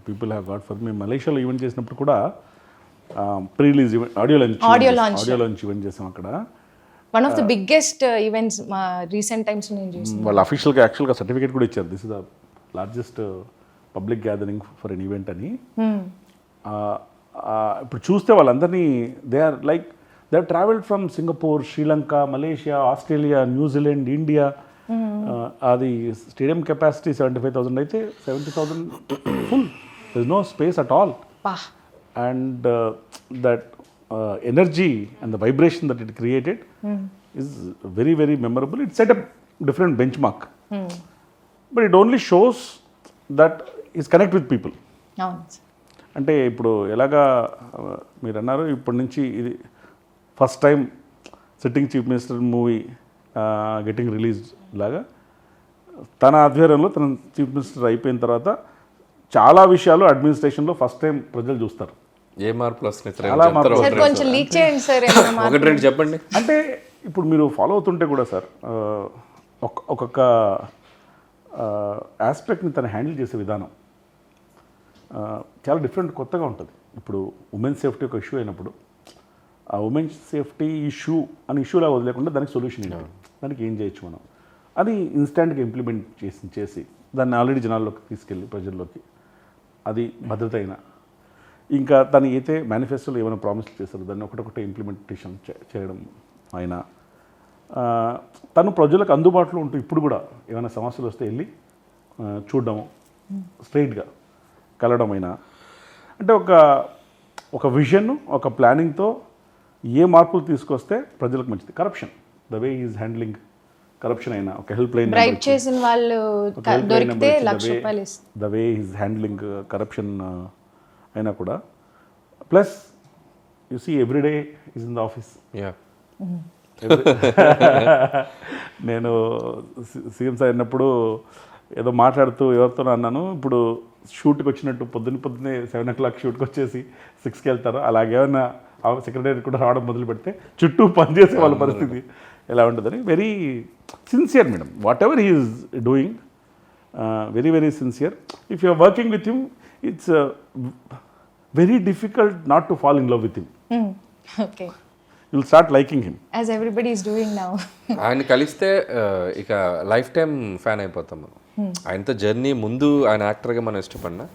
people have got for మీ. మలేషియాలో ఈవెంట్ చేసినప్పుడు కూడా pre release event, audio launch event చేసాం అక్కడ. One of the biggest events మా రీసెంట్ టైమ్స్ నేను చూసాను. వాళ్ళు యాక్చువల్గా సర్టిఫికేట్ కూడా ఇచ్చారు, this is the largest public gathering for an event అని. ఇప్పుడు చూస్తే వాళ్ళందరినీ they are travelled from Singapore, Sri Lanka, Malaysia, Australia, New Zealand, India. అది స్టేడియం కెపాసిటీ 75,000 అయితే 70,000 full, there is no space at all. And that energy and the vibration that it created is very, very memorable. It set a different benchmark. But it only shows that is connect with people. అంటే ఇప్పుడు ఎలాగా మీరు అన్నారు, ఇప్పటి నుంచి ఇది first time sitting chief minister movie getting release లాగా తన ఆధ్వర్యంలో తన చీఫ్ మినిస్టర్ అయిపోయిన తర్వాత చాలా విషయాలు అడ్మినిస్ట్రేషన్లో ఫస్ట్ టైం ప్రజలు చూస్తారు. ఏ మార్పులు వస్తున్నాయి? చెప్పండి. అంటే ఇప్పుడు మీరు ఫాలో అవుతుంటే కూడా సార్ ఒక్కొక్క ఆస్పెక్ట్ని తను హ్యాండిల్ చేసే విధానం చాలా డిఫరెంట్, కొత్తగా ఉంటుంది. ఇప్పుడు ఉమెన్ సేఫ్టీ ఒక ఇష్యూ అయినప్పుడు ఆ ఉమెన్ సేఫ్టీ ఇష్యూ అని ఇష్యూలా వదిలేకుండా దానికి సొల్యూషన్ ఏంటి, దానికి ఏం చేయొచ్చు మనం, అది ఇన్స్టాంట్గా ఇంప్లిమెంట్ చేసి దాన్ని ఆల్రెడీ జనాల్లోకి తీసుకెళ్ళి ప్రజల్లోకి, అది భద్రత అయినా ఇంకా తను అయితే మేనిఫెస్టోలో ఏమైనా ప్రామిస్ చేశారు దాన్ని ఒకటొకటి ఇంప్లిమెంటేషన్ చేయడం ఆయన తను ప్రజలకు అందుబాటులో ఉంటూ ఇప్పుడు కూడా ఏమైనా సమస్యలు వస్తే వెళ్ళి చూడడము స్ట్రైట్గా కలవడమైనా అంటే ఒక విజన్ ఒక ప్లానింగ్తో ఏ మార్పులు తీసుకొస్తే ప్రజలకు మంచిది. Corruption the way is handling corruption అయినా ఒక హెల్ప్ లైన్ బ్రైట్ చేసిన వాళ్ళు దొరికితే ₹1,00,000 the way is handling corruption అయినా కూడా plus you see everyday is in the office. నేను సీఎం సార్ అయినప్పుడు ఏదో మాట్లాడుతూ ఎవరితో అన్నాను, ఇప్పుడు షూట్కి వచ్చినట్టు పొద్దున్నే 7 o'clock షూట్కి వచ్చేసి 6కి వెళ్తారు, అలాగేమైనా సెక్రటరీ కూడా రావడం మొదలు పెడితే చుట్టూ పనిచేసే వాళ్ళ పరిస్థితి ఎలా ఉంటుందని. Very sincere madam, whatever he is doing, very very sincere. If you are working with him it's very difficult not to fall in love with him. Okay, you'll start liking him as everybody is doing now. ఆయన కలిస్తే ఇక life time fan అయిపోతాం మనం. ఆయనతో journey ముందు ఆయన యాక్టర్గా మనం ఇష్టపడినా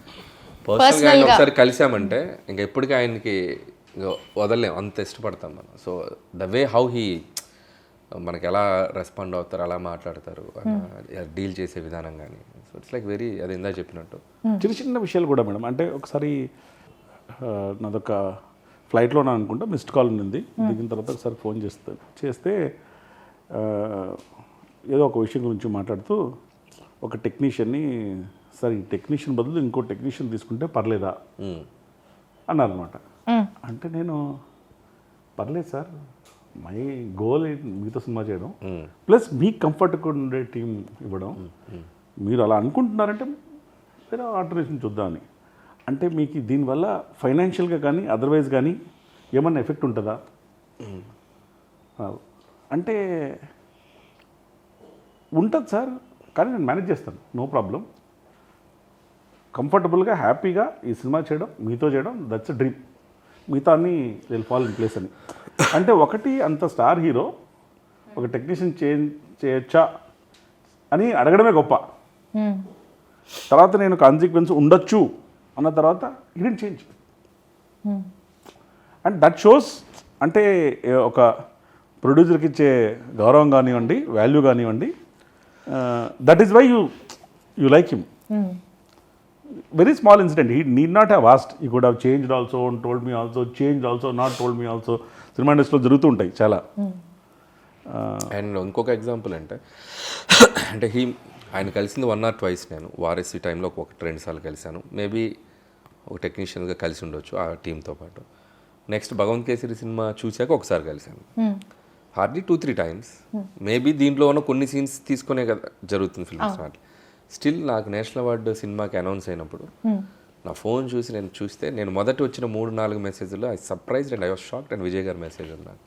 పర్సనల్గా ఆయన ఒకసారి కలిసామంటే ఇంకా ఎప్పటికీ ఆయనకి వదలలేం, అంత ఇష్టపడతాం మనం. So the way how he మనకి ఎలా రెస్పాండ్ అవుతారు, అలా మాట్లాడతారు, డీల్ చేసే విధానం కానీ, సో ఇట్స్ లైక్ వెరీ, అది ఇందా చెప్పినట్టు చిన్న చిన్న విషయాలు కూడా మేడం. అంటే ఒకసారి నాదొక ఫ్లైట్లో అనుకుంటా మిస్డ్ కాల్ ఉంది, దిగిన తర్వాత ఒకసారి ఫోన్ చేస్తే ఏదో ఒక విషయం గురించి మాట్లాడుతూ ఒక టెక్నీషియన్ని, సార్ ఈ టెక్నీషియన్ బదులు ఇంకో టెక్నీషియన్ తీసుకుంటే పర్లేదా అన్నారనమాట. అంటే నేను పర్లేదు సార్, మై గోల్ మీతో సినిమా చేయడం ప్లస్ మీకు కంఫర్ట్గా ఉండే టీం ఇవ్వడం, మీరు అలా అనుకుంటున్నారంటే వేరే ఆల్టర్నేషన్ చూద్దామని. అంటే మీకు దీనివల్ల ఫైనాన్షియల్గా కానీ అదర్వైజ్ కానీ ఏమన్నా ఎఫెక్ట్ ఉంటుందా అంటే ఉంటుంది సార్, కానీ నేను మేనేజ్ చేస్తాను, నో ప్రాబ్లం, కంఫర్టబుల్గా హ్యాపీగా ఈ సినిమా చేయడం, మీతో చేయడం, దట్స్ అ డ్రీమ్, మిగతా అన్ని విల్ ఫాల్ ఇన్ ప్లేస్ అని. అంటే ఒకటి అంత స్టార్ హీరో ఒక టెక్నీషియన్ చేయొచ్చా అని అడగడమే గొప్ప. తర్వాత నేను కాన్సిక్వెన్స్ ఉండొచ్చు అన్న తర్వాత incident change and that shows, అంటే ఒక ప్రొడ్యూసర్కి ఇచ్చే గౌరవం కానివ్వండి, వాల్యూ కానివ్వండి, that is why you like him. Very small incident, he need not have asked, he could have changed also, told me also, changed also, not told me also. సినిమా ఇండస్ట్రీలో జరుగుతూ ఉంటాయి చాలా. అండ్ ఇంకొక ఎగ్జాంపుల్ అంటే ఆయన కలిసింది 1 or 2 నేను వారసి టైంలో 1-2 సార్లు కలిశాను, మేబీ ఒక టెక్నీషియన్గా కలిసి ఉండొచ్చు ఆ టీంతో పాటు. నెక్స్ట్ భగవంత్ కేసరి సినిమా చూశాక ఒకసారి కలిశాను, హార్డ్లీ 2-3 times. మేబీ దీంట్లో ఉన్న కొన్ని సీన్స్ తీసుకునే కదా జరుగుతుంది ఫిల్మ్స్ వాటి. స్టిల్ నాకు నేషనల్ అవార్డు సినిమాకి అనౌన్స్ అయినప్పుడు నా ఫోన్ చూసి నేను మొదటి వచ్చిన 3-4 మెసేజ్లో I surprised and I was shocked and Vijay గారి మెసేజ్ ఉన్నాను.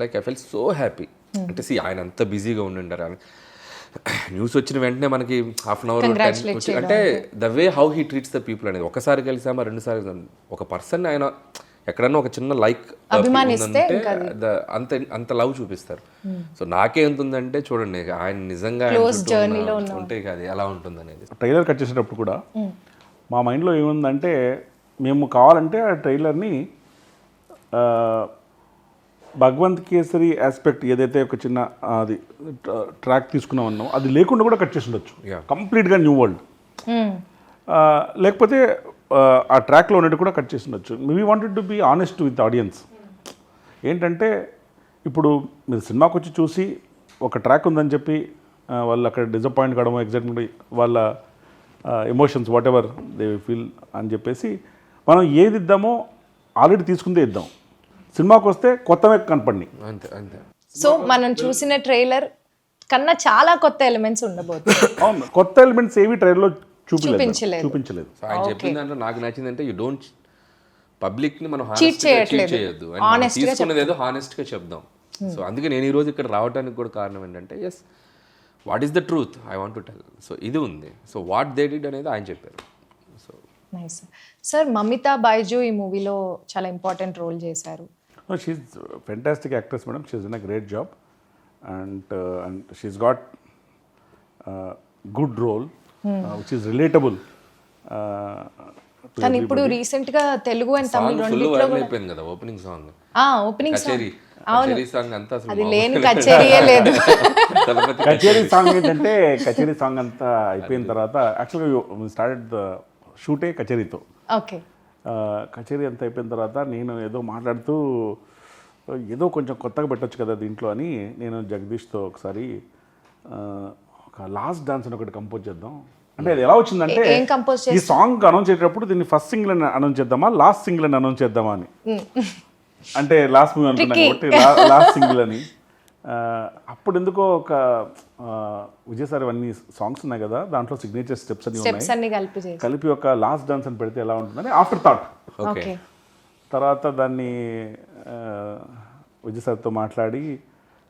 Like I fell so happy. అంటే ఆయన అంత బిజీగా ఉండిండారు, న్యూస్ వచ్చిన వెంటనే మనకి హాఫ్ అన్ అవర్ అంటే the way how he treats the people అనేది. ఒకసారి కలిసామా 2 సార్లు ఒక పర్సన్ ఆయన ఎక్కడన్నా ఒక చిన్న లైక్ అంత లవ్ చూపిస్తారు. సో నాకే ఎంత ఉందంటే చూడండి, ఆయన నిజంగా ఉంటే అది ఎలా ఉంటుంది అనేది. ట్రైలర్ కట్ చేసేటప్పుడు కూడా మా మైండ్లో ఏముందంటే, మేము కావాలంటే ఆ ట్రైలర్ని భగవంత్ కేసరి ఆస్పెక్ట్ ఏదైతే ఒక చిన్న అది ట్రాక్ తీసుకున్నాం అన్నాం, అది లేకుండా కూడా కట్ చేసి ఉండొచ్చు, కంప్లీట్గా న్యూ వరల్డ్. లేకపోతే ఆ ట్రాక్లో ఉన్నట్టు కూడా కట్ చేసి ఉండొచ్చు. We wanted to be honest with audience. ఏంటంటే ఇప్పుడు మీరు సినిమాకి వచ్చి చూసి ఒక ట్రాక్ ఉందని చెప్పి వాళ్ళు అక్కడ డిసప్పాయింట్ కావడం, ఎగ్జైట్మెంట్, వాళ్ళ emotions what ever they feel అని చెప్పేసి మనం ఏది ఇద్దామో ఆల్రెడీ తీసుకుందే ఇద్దాం. సినిమాకి వస్తే కొత్తవే కనపడి అంతే అంతే. సో మనం చూసిన ట్రైలర్ కన్నా చాలా కొత్త ఎలిమెంట్స్ ఉండబోతుంది. అవును, కొత్త ఎలిమెంట్స్ ఏవి ట్రైలర్లో చూపించలేదు. ఆయన చెప్పిన దాంట్లో నాకు నచ్చిందంటే యూ డోంట్ పబ్లిక్ని మనం చీట్ చేయట్లేదు, తీసుకున్నది ఏదో హానెస్ట్గా చెప్దాం. సో అందుకే నేను ఈరోజు ఇక్కడ రావడానికి కూడా కారణం ఏంటంటే yes what is the truth I want to tell. So ఇది ఉంది. సో వాట్ దే డిడ్ అనేది ఆయన చెప్పారు. So nice sir. Mamitha Baiju ఈ మూవీలో చాలా ఇంపార్టెంట్ రోల్ చేశారు. She's fantastic actress madam, she's done a great job and she's got good role which is relatable తను ఇప్పుడు రీసెంట్ గా తెలుగు అండ్ తమిళ ఫుల్ రెండిట్లో వైరల్ అయిపోయింది కదా ఓపెనింగ్ సాంగ్ ఓపెనింగ్ కచేరీ కచేరీ సాంగ్ అంతా అసలు అది లేని కచేరీయే లేదు. తలపతి కచేరీ సాంగ్ ఏంటంటే కచేరీ సాంగ్ అంతా అయిపోయిన తర్వాత యాక్చువల్గా స్టార్టెడ్ ద షూటే కచేరీతో. ఓకే. కచేరీ అంతా అయిపోయిన తర్వాత నేను ఏదో మాట్లాడుతూ ఏదో కొంచెం కొత్తగా పెట్టొచ్చు కదా దీంట్లో అని నేను జగదీష్తో ఒకసారి ఒక లాస్ట్ డాన్స్ అని ఒకటి కంపోజ్ చేద్దాం అంటే అది ఎలా వచ్చిందంటే ఏం కంపోజ్ ఈ సాంగ్ అనౌన్స్ చేసేటప్పుడు దీన్ని ఫస్ట్ సింగిల్ అని అనౌన్స్ చేద్దామా లాస్ట్ సింగిల్ అని అనౌన్స్ చేద్దామా అని అంటే లాస్ట్ మూవీ అనుకున్నాను కాబట్టి లాస్ట్ సింగిల్ అని. అప్పుడు ఎందుకో ఒక విజయసారి అన్ని సాంగ్స్ ఉన్నాయి కదా దాంట్లో సిగ్నేచర్ స్టెప్స్ అన్ని ఉన్నాయి కలిపి ఒక లాస్ట్ డాన్స్ అని పెడితే ఎలా ఉంటుందని ఆఫ్టర్ థాట్. ఓకే. తర్వాత దాన్ని విజయసారితో మాట్లాడి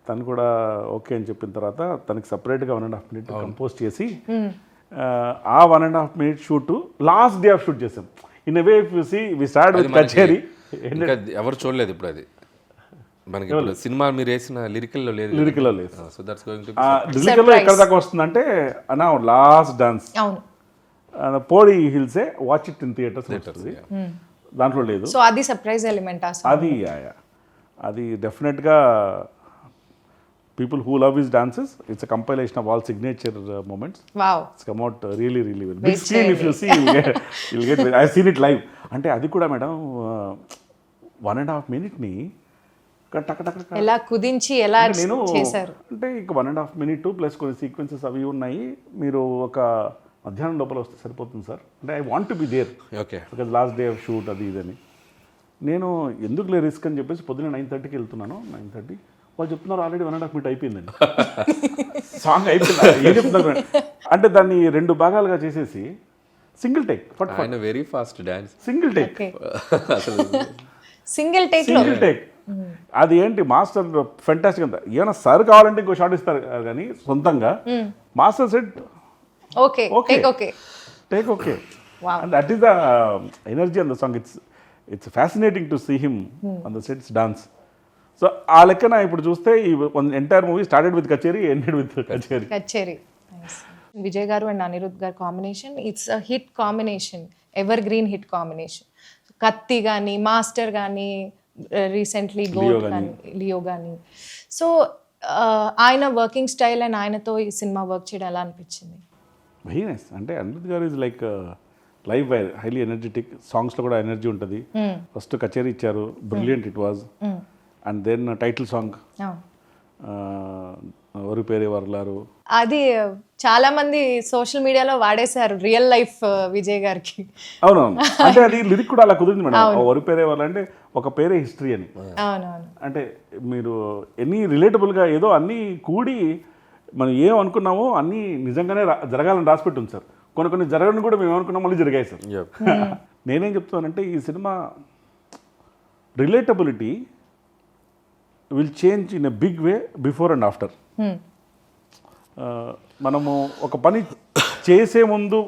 తను కూడా ఓకే అని చెప్పిన తర్వాత తనకి సపరేట్గా 1.5 minute కంపోజ్ చేసి ఆ 1.5 minute shoot last day of shoot చేసాం. ఇన్ వే చూసి వి స్టార్ట్ విత్ కచేరీ. ఇంకా ఎవరు చూడలేదు ఇప్పుడు అది మనకి ఇప్పుడు సినిమా మీరు వేసిన లిరికల్లో లేదు. లిరికల్లో లేదు. సో దట్స్ గోయింగ్ టు లిరికల్లో ఎక్కడ దాకా వస్తుందంటే అన్నా లాస్ట్ డాన్స్ పోడి హిల్సే వాచ్ ఇట్ ఇన్ థియేటర్స్ వస్తుంది దాంట్లో లేదు. సో అది సర్ప్రైజ్ ఎలిమెంట్ అది డెఫినెట్గా people who love his dances, it's a compilation of all signature moments. Wow. It's come out really well. Big screen if you see, you'll get I've seen it live. అంటే అది కూడా madam 1.5 minute ని ఎలా కుదించి ఎలా చేశారు అంటే ఇక 1.5 minute ప్లస్ కొన్ని సీక్వెన్సెస్ అవి ఉన్నాయి. మీరు ఒక మధ్యాహ్నం లోపల వస్తే సరిపోతుంది సార్ అంటే I want to be there. Okay. Because last day of shoot అది ఇదని నేను ఎందుకులే రిస్క్ అని చెప్పేసి పొద్దున్న 9:30కి వెళ్తున్నాను. 9:30 వాళ్ళు చెప్తున్నారు ఆల్రెడీ 1.5 minute అయిపోయిందండి సాంగ్ అయిపోయింది. ఏం చెప్తున్నారు అంటే దాన్ని 2 భాగాలుగా చేసేసి single take very fast dance single take single take అది ఏంటి మాస్టర్ ఫెంటాస్టిక్ అంతా. ఏమైనా సార్ కావాలంటే ఇంకో షాట్ ఇస్తారు కానీ సొంతంగా master set okay take okay and that is the energy on the song. It's fascinating to see him on the sets dance. So ఆ లెక్కన ఇప్పుడు చూస్తే ఈ entire movie started with Kacheri ended with Kacheri. Vijay గారు అండ్ అనిరుద్ గారు combination it's a hit combination, evergreen hit combination. Kaththi కానీ Master కానీ recently గోల్డ్ కానీ లియో కానీ. సో ఆయన వర్కింగ్ స్టైల్ అండ్ ఆయనతో ఈ సినిమా వర్క్ చేయడం ఎలా అనిపించింది? Very nice. అంటే అనిరుద్ గారు is like live wire, highly energetic. సాంగ్స్లో కూడా ఎనర్జీ ఉంటుంది. ఫస్ట్ కచేరీ ఇచ్చారు, brilliant it was. And then title song ఎవరు పేరే వర్లారు అది చాలా మంది సోషల్ మీడియాలో వాడేశారు రియల్ లైఫ్ విజయ్ గారికి. అవునవును. అంటే అది లిరిక్ కూడా అలా కుదిరింది మేడం. ఎవరు పేరే వర్ల అంటే ఒక పేరే హిస్టరీ అని. అంటే మీరు ఎన్ని రిలేటబుల్గా ఏదో అన్నీ కూడి మనం ఏం అనుకున్నామో అన్నీ నిజంగానే జరగాలని రాసిపెట్టి ఉంది సార్. కొన్ని జరగని కూడా మేము అనుకున్నాం మళ్ళీ జరిగాయి సార్. నేనేం చెప్తానంటే ఈ సినిమా relatability will change in a big way before and after. మనము ఒక పని చేసే ముందు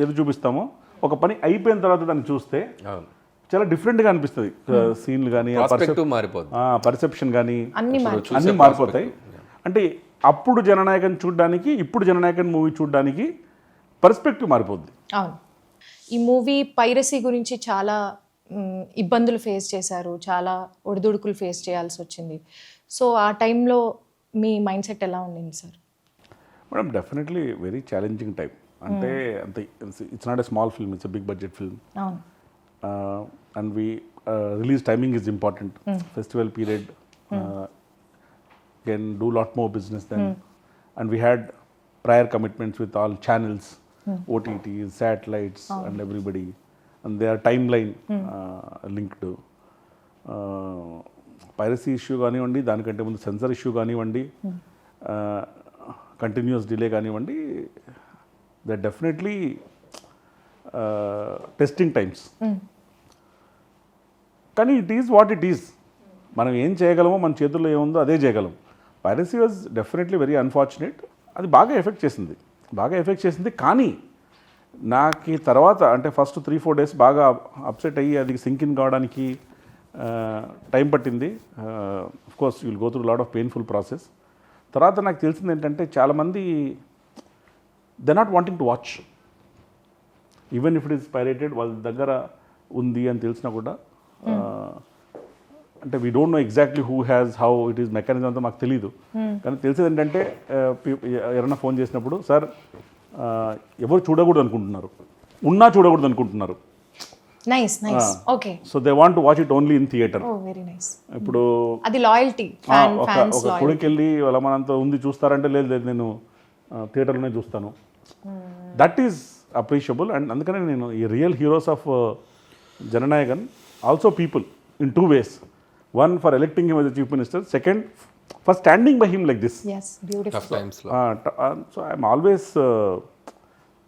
ఏది చూపిస్తామో ఒక పని అయిపోయిన తర్వాత దాన్ని చూస్తే చాలా డిఫరెంట్గా అనిపిస్తుంది. సీన్లు కానీ పర్సెప్షన్ కానీ అన్నీ మారిపోతాయి. అంటే అప్పుడు జననాయకన్ చూడడానికి ఇప్పుడు జననాయకన్ మూవీ చూడడానికి పర్స్పెక్టివ్ మారిపోద్ది. అవును. ఈ మూవీ పైరసీ గురించి చాలా ఇబ్బందులు ఫేస్ చేశారు, చాలా ఒడిదుడుకులు ఫేస్ చేయాల్సి వచ్చింది. సో ఆ టైంలో మీ మైండ్ సెట్ ఎలా ఉండింది sir? Madam definitely very challenging time. అంటే అంత it's not a small film, it's a big budget film. And release timing is important. Festival period can do lot more business then. And we had prior commitments with all channels, OTTs, satellites and everybody. And their timeline linked. Piracy issue కానివ్వండి, దానికంటే ముందు sensor issue కానివ్వండి, continuous delay కానివ్వండి, they definitely testing times. కానీ it is what it is. మనం ఏం చేయగలమో మన చేతుల్లో ఏముందో అదే చేయగలం. Piracy was definitely very unfortunate. అది బాగా ఎఫెక్ట్ చేసింది. కానీ నాకు తర్వాత అంటే ఫస్ట్ 3-4 days బాగా అప్సెట్ అయ్యి అది సింకిన్ కావడానికి టైం పట్టింది. Course you will go through lot of painful process. తర్వాత నాకు తెలిసింది ఏంటంటే చాలామంది they not wanting to watch. Even if it is pirated వాళ్ళ దగ్గర ఉంది అని తెలిసినా కూడా అంటే we don't know exactly who has how it is mechanism అంతా మాకు తెలియదు. కానీ తెలిసేది ఏంటంటే ఎవరైనా ఫోన్ చేసినప్పుడు సార్ ఎవరు చూడకూడదు అనుకుంటున్నారు, ఉన్నా చూడకూడదు అనుకుంటున్నారు. Nice nice okay. So they want to watch it only in theatre. Oh very nice. ఇప్పుడు అది లాయల్టీ. ఒక కొడుకు వెళ్ళి వాళ్ళ మనంతా ఉంది చూస్తారంటే లేదు లేదు నేను థియేటర్లోనే చూస్తాను. That is appreciable. అండ్ అందుకనే నేను ఈ real heroes of Jana Nayagan also people in 2 ways. One, for electing him as the chief minister. Second, for standing by him like this. Yes, beautiful. Tough టైమ్స్లో. So I'm always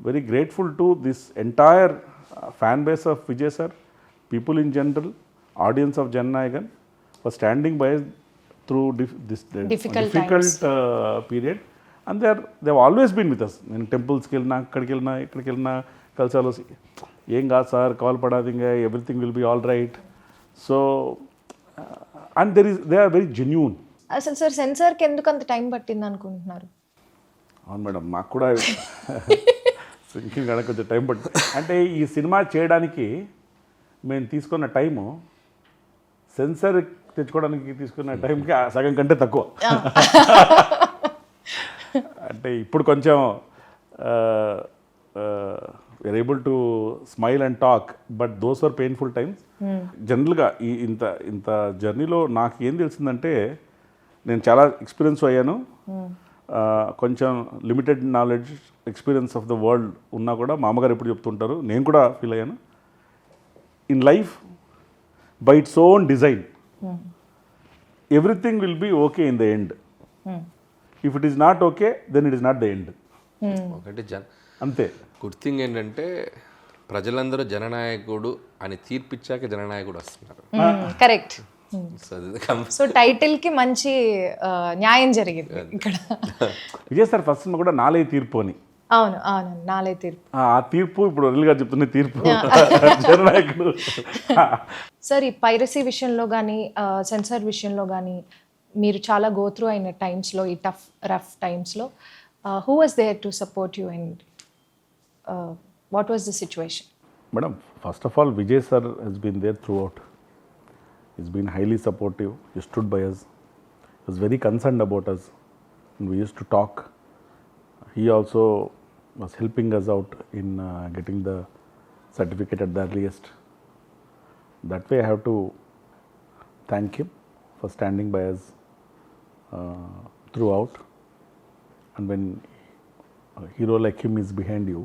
very grateful to this entire fan base of Vijay sir, people in general, audience of Jannayagan, for standing by us through this Difficult period. And they've always been with us. In temples ki velna, ikkadiki velna, ikkadiki velna, kalsalo ఏం కాదు sir, call పడాది, ఇంకా everything will be all right. So and they are very genuine. అసలు sir సెన్సార్కి ఎందుకు అంత time పట్టింది అనుకుంటున్నారు? అవును మేడం, మాకు కూడా సింకింగ్ కానీ కొంచెం టైం పట్టింది. అంటే ఈ సినిమా చేయడానికి మేము తీసుకున్న టైము సెన్సార్ తెచ్చుకోవడానికి తీసుకున్న టైంకి సగం కంటే తక్కువ. అంటే ఇప్పుడు కొంచెం we're able to smile and talk, but those were painful times. జనరల్గా ఇంత జర్నీలో నాకు ఏం తెలిసిందంటే, నేను చాలా ఎక్స్పీరియన్స్ అయ్యాను. కొంచెం limited knowledge experience of the world ఉన్నా కూడా మా అమ్మగారు ఎప్పుడు చెప్తుంటారు, నేను కూడా ఫీల్ అయ్యాను. In life by its own design everything will be okay in the end. If it is not okay then it is not the end. ఒకటి అంతే. గుడ్ థింగ్ ఏంటంటే ప్రజలందరూ జననాయకుడు అని తీర్పిచ్చాక జననాయకుడు వస్తున్నారు. కరెక్ట్. సో టైటిల్ కి మంచి న్యాయం జరిగింది ఇక్కడ. విజయ్ సార్ ఫస్ట్ సినిమా కూడా నాలే తీర్పు అని. అవును అవును, నాలే తీర్పు. ఆ తీర్పు ఇప్పుడు అనిల్ గారు చెప్తున్న తీర్పు జననాయకుడు. సార్ ఈ పైరసీ విషయంలో కానీ సెన్సార్ విషయంలో కానీ మీరు చాలా గోత్రూ అయిన టైమ్స్లో, ఈ రఫ్ టైమ్స్లో who was there to support you and what was the situation? Madam, first of all, Vijay sir has been there throughout. He's been highly supportive. He stood by us. He was very concerned about us. And we used to talk. He also was helping us out in getting the certificate at the earliest. That way I have to thank him for standing by us throughout. And when a hero like him is behind you,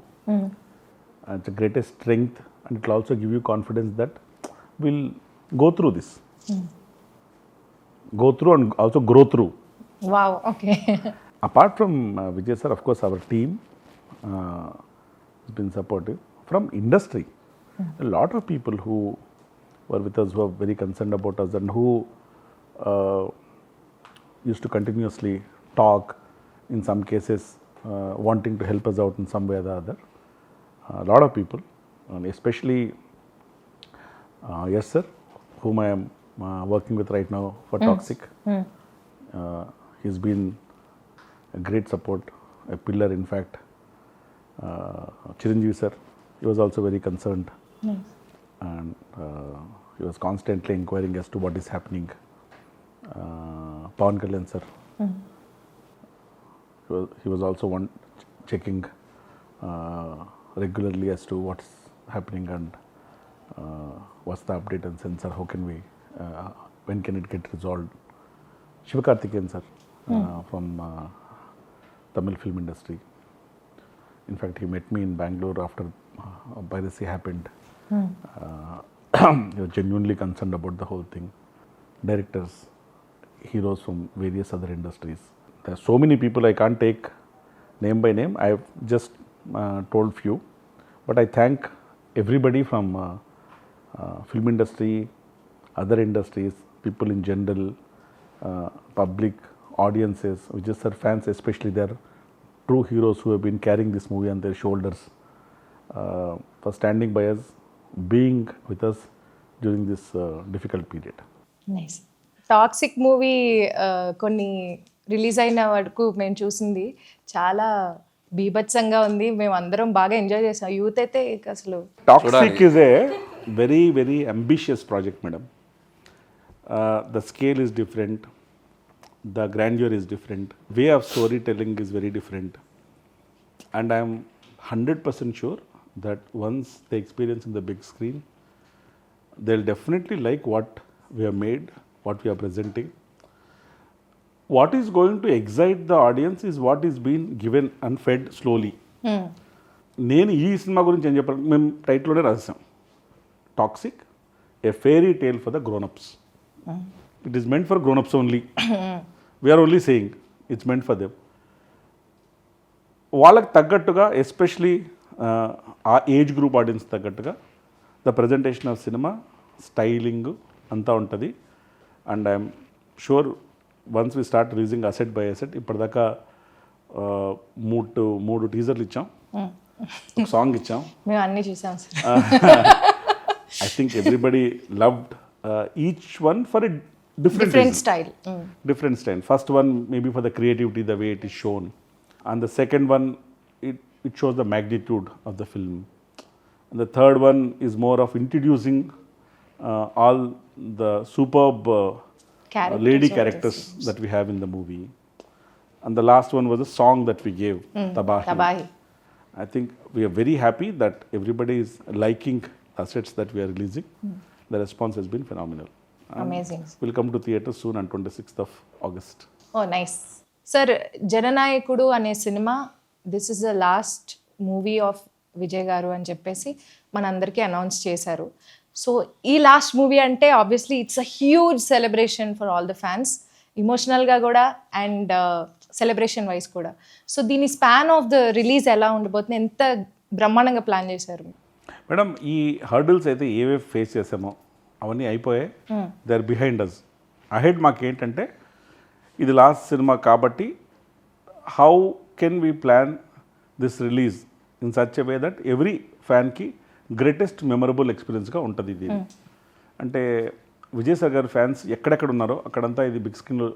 it's the greatest strength, and it will also give you confidence that we'll go through this. Go through and also grow through. Wow, okay. Apart from Vijay sir, of course, our team has been supportive. From industry, a lot of people who were with us, who are very concerned about us, and who used to continuously talk, in some cases wanting to help us out in some way or the other. A lot of people, and especially yes sir, whom I am working with right now for Toxic. He's been a great support, a pillar in fact. Chiranjeevi sir, he was also very concerned. Nice. And he was constantly inquiring as to what is happening. Pawan Kalyan sir, he was also one checking regularly as to what's happening and what's the update and sensor, how can we, when can it get resolved. Shivakarthikeyan sir from Tamil film industry. In fact, he met me in Bangalore after piracy happened. He was genuinely concerned about the whole thing. Directors, heroes from various other industries. There are so many people I can't take name by name. I have just told few, but I thank everybody from film industry, other industries, people in general, public, audiences, Vijay sir fans especially. They are true heroes who have been carrying this movie on their shoulders, for standing by us, being with us during this difficult period. Nice. Toxic movie కొన్ని release అయిన వరకు మేము చూసింది చాలా బీభత్సంగా ఉంది. మేము అందరం బాగా ఎంజాయ్ చేసాం. యూత్ అయితే ఇక అసలు toxic is a very very ambitious project madam. The scale is different, the grandeur is different, way of story telling is very different, and I am 100% sure that once they experience in the big screen, they'll definitely like what we have made, what we are presenting. What is going to excite the audience is what is being given and fed slowly. నేను ఈ cinema గురించి ఏం చెప్పాలి, మేము టైటిల్లోనే రాసాం, toxic a fairy tale for the grownups. It is meant for grownups only. We're only saying it's meant for them. వాళ్ళకి తగ్గట్టుగా, ఎస్పెషలీ ఆ ఏజ్ గ్రూప్ ఆడియన్స్ తగ్గట్టుగా ద ప్రజెంటేషన్ ఆఫ్ సినిమా, స్టైలింగ్ అంతా ఉంటుంది. And I'm sure once we start releasing asset by asset, ఇప్పటిదాకా మూడు టీజర్లు ఇచ్చాం, ఒక సాంగ్ ఇచ్చాం. మేము అన్నీ చూసాం sir. I think everybody loved each one for a different style. different style. First one maybe for the creativity, the way it is shown, and the second one it shows the magnitude of the film, and the third one is more of introducing all the superb lady characters that we have in the movie, and the last one was a song that we gave, Tabahi. I think we are very happy that everybody is liking assets that we are releasing. The response has been phenomenal. Amazing. Will come to theatre soon on 26th of August. Oh nice. Sir, Jananayakudu అనే cinema this is the last movie of Vijay garu అని చెప్పేసి మనందరికీ announce చేశారు. So ఈ last movie అంటే obviously it's a huge celebration for all the fans, ఇమోషనల్గా కూడా and celebration wise కూడా. సో దీని స్పాన్ ఆఫ్ ద రిలీజ్ ఎలా ఉండబోతుంది, ఎంత బ్రహ్మాండంగా ప్లాన్ చేశారు మేడం? ఈ హర్డిల్స్ అయితే ఏవే ఫేస్ చేసామో అవన్నీ అయిపోయాయి. They are behind us. Ahead మాకేంటంటే ఇది లాస్ట్ సినిమా కాబట్టి how can we plan this release in such a way that every ఫ్యాన్కి గ్రేటెస్ట్ మెమరబుల్ ఎక్స్పీరియన్స్గా ఉంటుంది ఇది. అంటే విజయ్ సార్ గారి ఫ్యాన్స్ ఎక్కడెక్కడ ఉన్నారో అక్కడంతా ఇది బిగ్ స్క్రీన్లో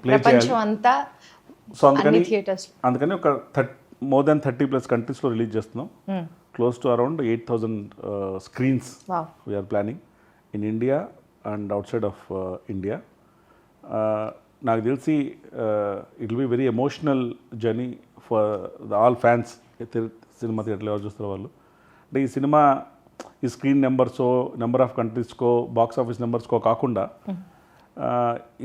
ప్లే చేయాలి. సో అందుకని ఒక more than 30+ కంట్రీస్లో రిలీజ్ చేస్తున్నాం. Close to around 8,000 screens we are planning in India and outside of India. నాకు తెలిసి it will be very emotional journey for all fans. Cinema థియేటర్లో ఎవరు చూస్తారు వాళ్ళు. అంటే ఈ సినిమా ఈ స్క్రీన్ నెంబర్ ఆఫ్ కంట్రీస్కో బాక్స్ ఆఫీస్ నెంబర్స్కో కాకుండా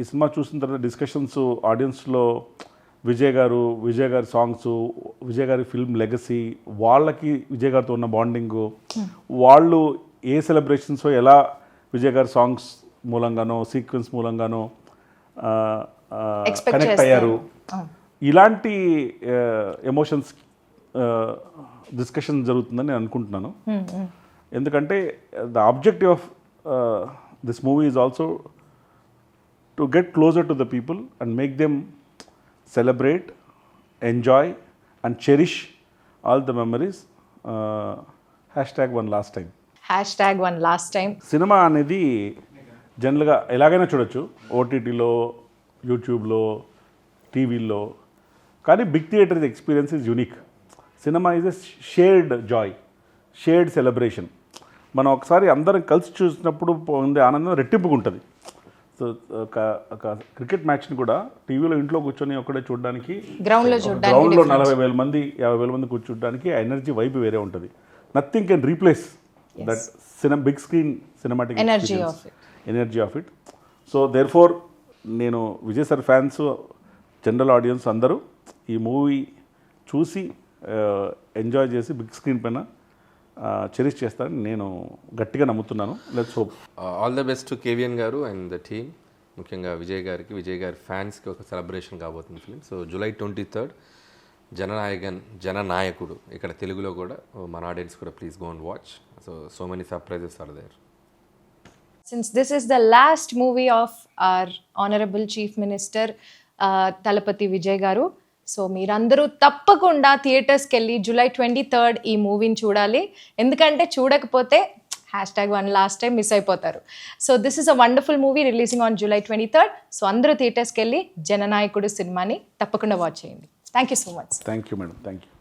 ఈ సినిమా చూసిన తర్వాత డిస్కషన్స్ ఆడియన్స్లో విజయ్ గారి సాంగ్స్, విజయ్ గారి ఫిల్మ్ లెగసీ, వాళ్ళకి విజయ్ గారితో ఉన్న బాండింగు, వాళ్ళు ఏ సెలబ్రేషన్స్ ఎలా విజయ్ గారి సాంగ్స్ మూలంగానో సీక్వెన్స్ మూలంగానో కనెక్ట్ అయ్యారు, ఇలాంటి ఎమోషన్స్ డిస్కషన్ జరుగుతుందని నేను అనుకుంటున్నాను. ఎందుకంటే the objective of this movie is also to get closer to the people and make them celebrate, enjoy and cherish all the memories. #1 last time. #1 last time. సినిమా అనేది జనరల్గా ఎలాగైనా చూడొచ్చు, ఓటీటీలో, యూట్యూబ్లో, టీవీలో. కానీ big theatre experience is unique. సినిమా is a shared joy, shared celebration. మనం ఒకసారి అందరం కలిసి చూసినప్పుడు ఉండే ఆనందం రెట్టింపుగా ఉంటుంది. సో ఒక క్రికెట్ మ్యాచ్ని కూడా టీవీలో ఇంట్లో కూర్చొని ఒక్కడే చూడడానికి, గ్రౌండ్లో 40,000 మంది 50,000 మంది కూర్చోడానికి ఎనర్జీ వైపు వేరే ఉంటుంది. Nothing can replace that big screen cinematic energy of it. So therefore నేను Vijay sir fans, general audience అందరూ ఈ మూవీ చూసి ఎంజాయ్ చేసి బిగ్ స్క్రీన్ పైన చెరిష్ చేస్తారని నేను గట్టిగా నమ్ముతున్నాను. Let's hope. All the best to KVN గారు అండ్ ద టీమ్. ముఖ్యంగా విజయ్ గారి ఫ్యాన్స్కి ఒక సెలబ్రేషన్ కాబోతుంది ఫిలిం. సో July 23rd జననాయకుడు, ఇక్కడ తెలుగులో కూడా మన ఆడియన్స్ కూడా please go and watch. So many surprises are there. Since this is the last movie of our Honorable Chief Minister Talapati Vijay Garu, so మీరందరూ తప్పకుండా థియేటర్స్కి వెళ్ళి July 23rd ఈ మూవీని చూడాలి. ఎందుకంటే చూడకపోతే #1 last time మిస్ అయిపోతారు. So this is a wonderful movie releasing on July 23rd. So అందరూ థియేటర్స్కి వెళ్ళి జననాయకుడు సినిమాని తప్పకుండా వాచ్ చేయండి. Thank you so much. Thank you madam, thank you.